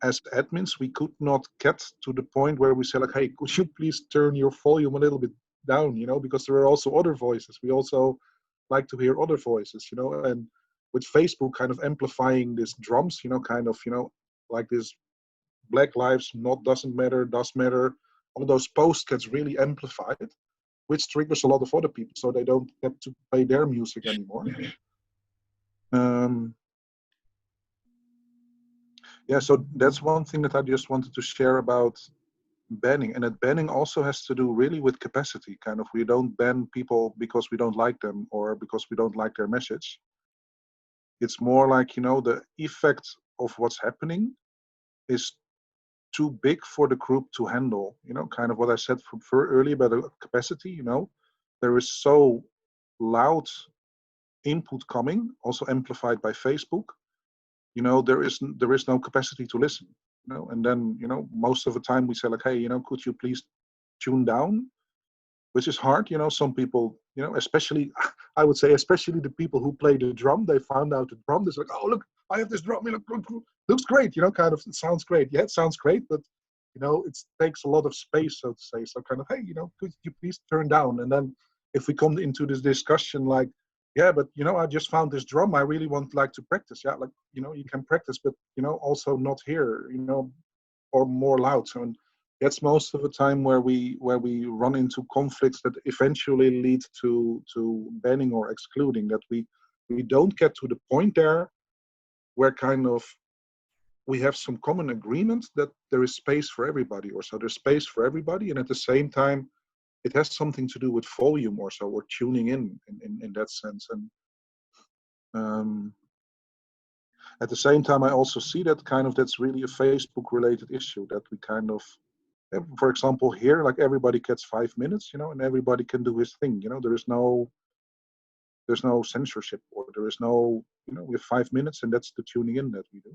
as admins, we could not get to the point where we say like, hey, could you please turn your volume a little bit down, you know, because there are also other voices. We also like to hear other voices, you know, and with Facebook kind of amplifying these drums, you know, kind of, you know, like this Black Lives not doesn't matter, does matter. All those posts gets really amplified, which triggers a lot of other people, so they don't get to play their music anymore. Yeah, so that's one thing that I just wanted to share about banning. And that banning also has to do really with capacity. Kind of, we don't ban people because we don't like them or because we don't like their message. It's more like, you know, the effect of what's happening is too big for the group to handle. You know, kind of what I said for earlier about the capacity, you know, there is so loud input coming, also amplified by Facebook. You know, there is no capacity to listen, you know. And then, you know, most of the time we say like, hey, you know, could you please tune down, which is hard. You know, some people, you know, especially I would say especially the people who play the drum, they found out the drum, they're like, oh look, I have this drum, look, looks great, you know, kind of, it sounds great. Yeah, it sounds great, but, you know, it takes a lot of space, so to say. So kind of, hey, you know, could you please turn down? And then if we come into this discussion like, yeah, but, you know, I just found this drum, I really want like to practice. Yeah, like, you know, you can practice, but, you know, also not here, you know, or more loud. So, and that's most of the time where we run into conflicts that eventually lead to banning or excluding. That we don't get to the point there where kind of we have some common agreement that there is space for everybody, or so there's space for everybody, and at the same time it has something to do with volume or so, or tuning in that sense. And at the same time, I also see that kind of that's really a Facebook related issue, that we kind of, for example, here, like everybody gets 5 minutes, you know, and everybody can do his thing, you know, there's no censorship, or there is no, you know, we have 5 minutes and that's the tuning in that we do.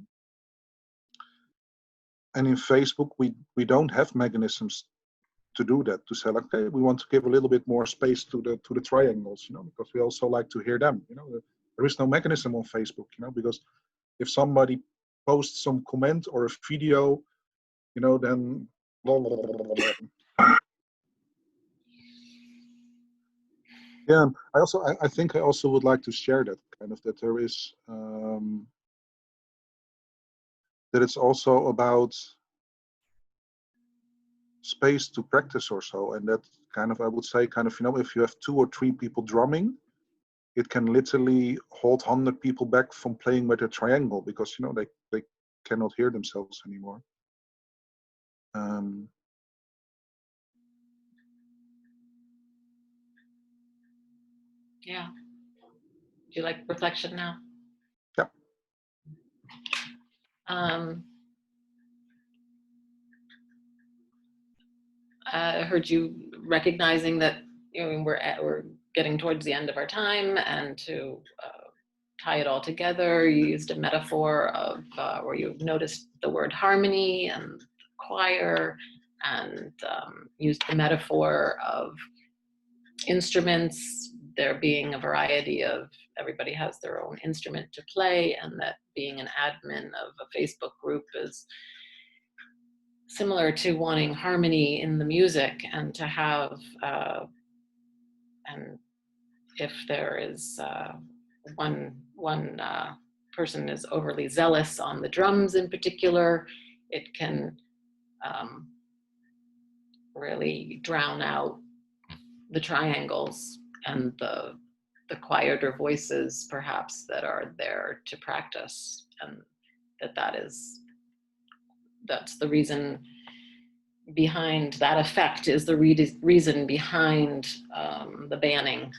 And in Facebook, we don't have mechanisms to do that, to say like, okay, we want to give a little bit more space to the triangles, you know, because we also like to hear them, you know. There is no mechanism on Facebook, you know, because if somebody posts some comment or a video, you know, then blah, blah, blah, blah, blah. Yeah, I think I also would like to share that kind of, that there is that it's also about space to practice or so, and that kind of, I would say, kind of, you know, if you have 2 or 3 people drumming, it can literally hold 100 people back from playing with a triangle, because, you know, they cannot hear themselves anymore. Yeah. Do you like reflection now? Yep. I heard you recognizing that, you know, we're getting towards the end of our time, and to tie it all together, you used a metaphor of where you noticed the word harmony and choir, and used the metaphor of instruments, there being a variety of, everybody has their own instrument to play, and that being an admin of a Facebook group is similar to wanting harmony in the music, and to have, and if there is one person is overly zealous on the drums in particular, it can really drown out the triangles and the quieter voices perhaps that are there to practice, and that's the reason behind that effect, is the reason behind the banning,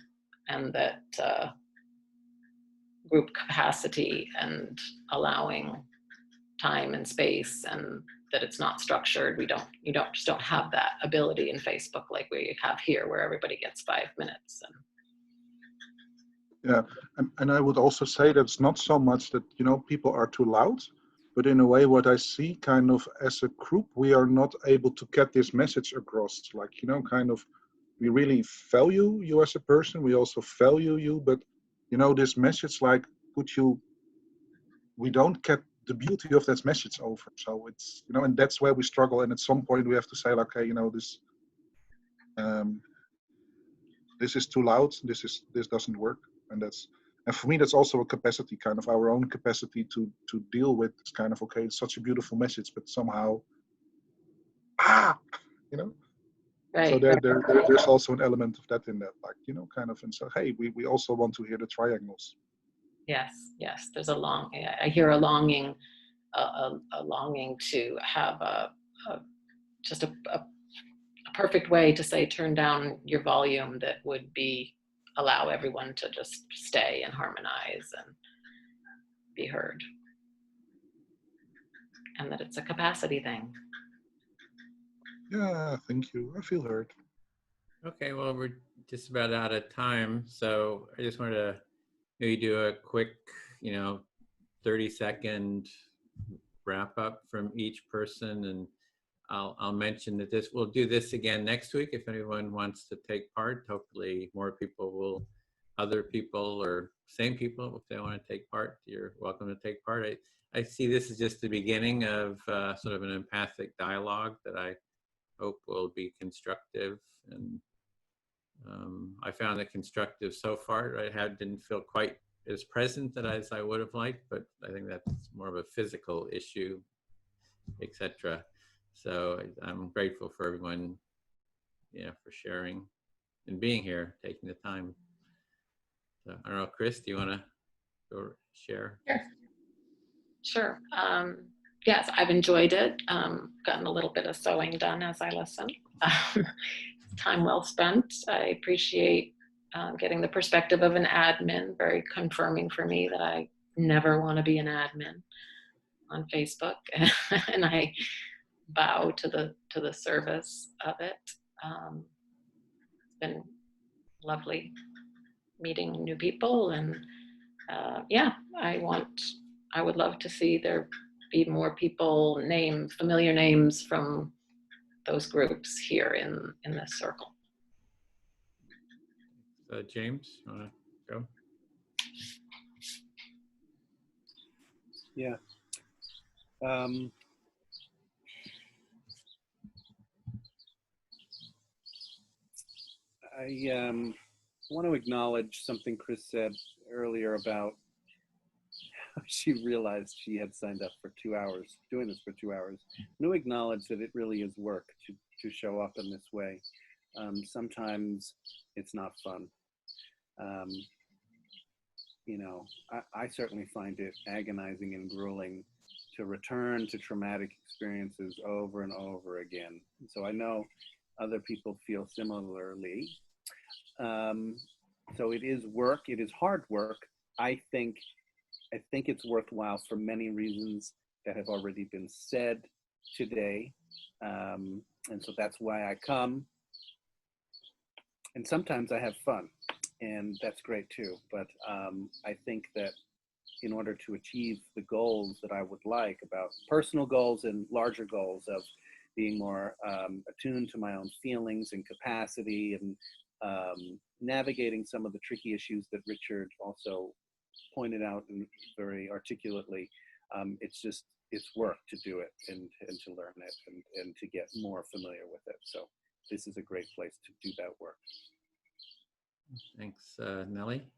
and that group capacity and allowing time and space, and that it's not structured. You just don't have that ability in Facebook like we have here, where everybody gets 5 minutes. Yeah, and I would also say that it's not so much that, you know, people are too loud, but in a way what I see kind of as a group, we are not able to get this message across. Like, you know, kind of, we really value you as a person, we also value you, but, you know, this message, like, we don't get the beauty of that message over. So it's, you know, and that's where we struggle, and at some point we have to say, like, okay, you know, this is too loud, this doesn't work. And for me, that's also a capacity, kind of our own capacity to deal with this kind of, okay, it's such a beautiful message, but somehow, you know. Right. So there's also an element of that in that, like, you know, kind of, and so, hey, we also want to hear the triangles. Yes. There's I hear a longing, a longing to have just a perfect way to say, turn down your volume that would allow everyone to just stay and harmonize and be heard. And that it's a capacity thing. Yeah, thank you. I feel heard. Okay, well, we're just about out of time. So I just wanted to maybe do a quick, 30-second wrap up from each person. And I'll mention that we'll do this again next week if anyone wants to take part. Hopefully more people other people or same people, if they want to take part, you're welcome to take part. I see this as just the beginning of sort of an empathic dialogue that I hope will be constructive. And I found it constructive so far. Didn't feel quite as present as I would have liked, but I think that's more of a physical issue, etc. So I'm grateful for everyone, for sharing and being here, taking the time. So I don't know, Chris, do you want to go share? Sure. Yes, I've enjoyed it. Gotten a little bit of sewing done as I listen. Time well spent. I appreciate getting the perspective of an admin, very confirming for me that I never want to be an admin on Facebook, and I bow to the service of it. It's been lovely meeting new people, and I would love to see there be more people, familiar names from those groups here in this circle. James, you want to go? Yeah. I want to acknowledge something Chris said earlier about how she realized she had signed up for 2 hours, doing this for 2 hours. I want to acknowledge that it really is work to show up in this way. Sometimes it's not fun. I certainly find it agonizing and grueling to return to traumatic experiences over and over again. So I know other people feel similarly. So it is work, it is hard work. I think it's worthwhile for many reasons that have already been said today. And so that's why I come. And sometimes I have fun, and that's great too. But I think that in order to achieve the goals that I would like, about personal goals and larger goals of being more attuned to my own feelings and capacity, and navigating some of the tricky issues that Richard also pointed out very articulately, it's work to do it and to learn it and to get more familiar with it. So this is a great place to do that work. Thanks, Nellie.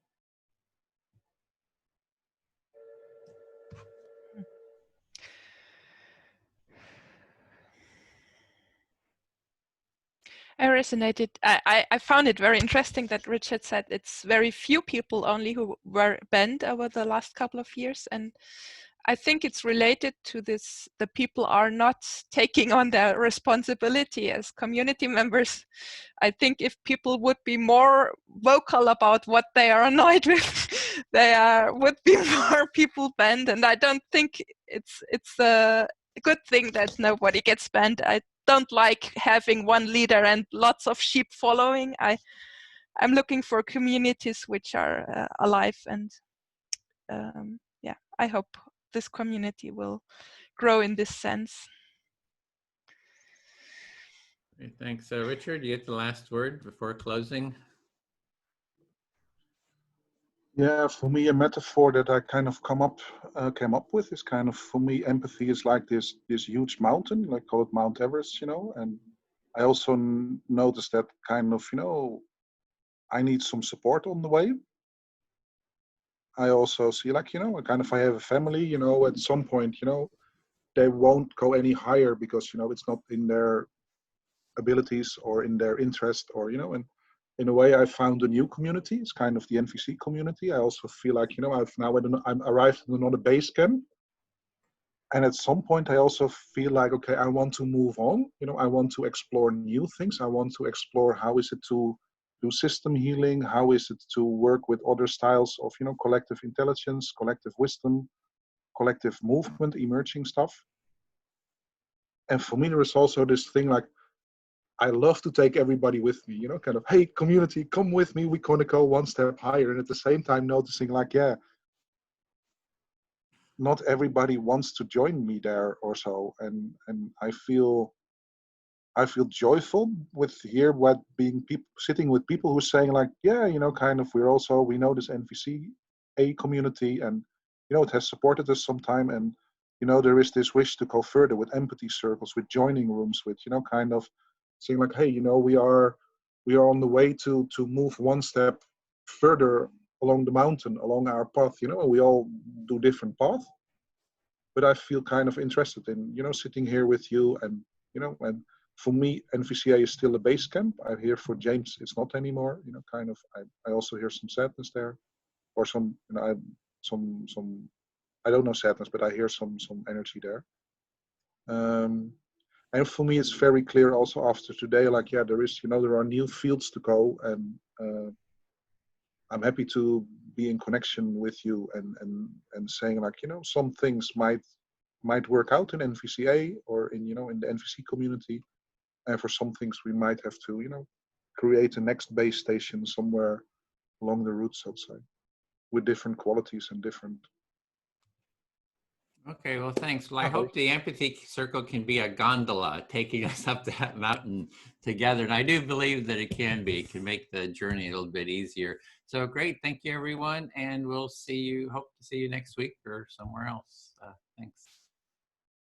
I resonated. I found it very interesting that Richard said it's very few people only who were banned over the last couple of years. And I think it's related to this, the people are not taking on their responsibility as community members. I think if people would be more vocal about what they are annoyed with, would be more people banned. And I don't think it's a good thing that nobody gets banned. I don't like having one leader and lots of sheep following. I'm looking for communities which are alive, and yeah, I hope this community will grow in this sense. Okay, thanks. Richard, you get the last word before closing. Yeah, for me, a metaphor that I kind of came up with is kind of, for me, empathy is like this huge mountain, like call it Mount Everest, you know. And I also noticed that kind of, you know, I need some support on the way. I also see, like, you know, kind of, I have a family, you know, at some point, you know, they won't go any higher because, you know, it's not in their abilities or in their interest, or, you know. And in a way, I found a new community. It's kind of the NVC community. I also feel like, you know, I'm arrived at another base camp. And at some point, I also feel like, okay, I want to move on. You know, I want to explore new things. I want to explore how is it to do system healing? How is it to work with other styles of, you know, collective intelligence, collective wisdom, collective movement, emerging stuff. And for me, there is also this thing like, I love to take everybody with me, you know, kind of, hey, community, come with me. We're going to go one step higher. And at the same time, noticing like, yeah, not everybody wants to join me there or so. And I feel joyful with here what being people sitting with people who are saying like, yeah, you know, kind of, we know this NVCa community, and, you know, it has supported us sometime. And, you know, there is this wish to go further with empathy circles, with joining rooms, with, you know, kind of saying like, hey, you know, we are on the way to move one step further along the mountain, along our path, you know. We all do different paths, but I feel kind of interested in, you know, sitting here with you. And, you know, and for me, NVCa is still a base camp. I hear for James, it's not anymore, you know, kind of, I also hear some sadness there, or some, you know, I don't know sadness, but I hear some energy there. And for me, it's very clear also after today, like, yeah, there is, you know, there are new fields to go, and I'm happy to be in connection with you and saying like, you know, some things might work out in NVCa or in, you know, in the NVC community. And for some things we might have to, you know, create a next base station somewhere along the route, so to say, with different qualities and different. Okay, well, thanks. Well, I hope the empathy circle can be a gondola taking us up that mountain together. And I do believe that it can be. It can make the journey a little bit easier. So great. Thank you, everyone. And we'll see you, hope to see you next week or somewhere else. Thanks.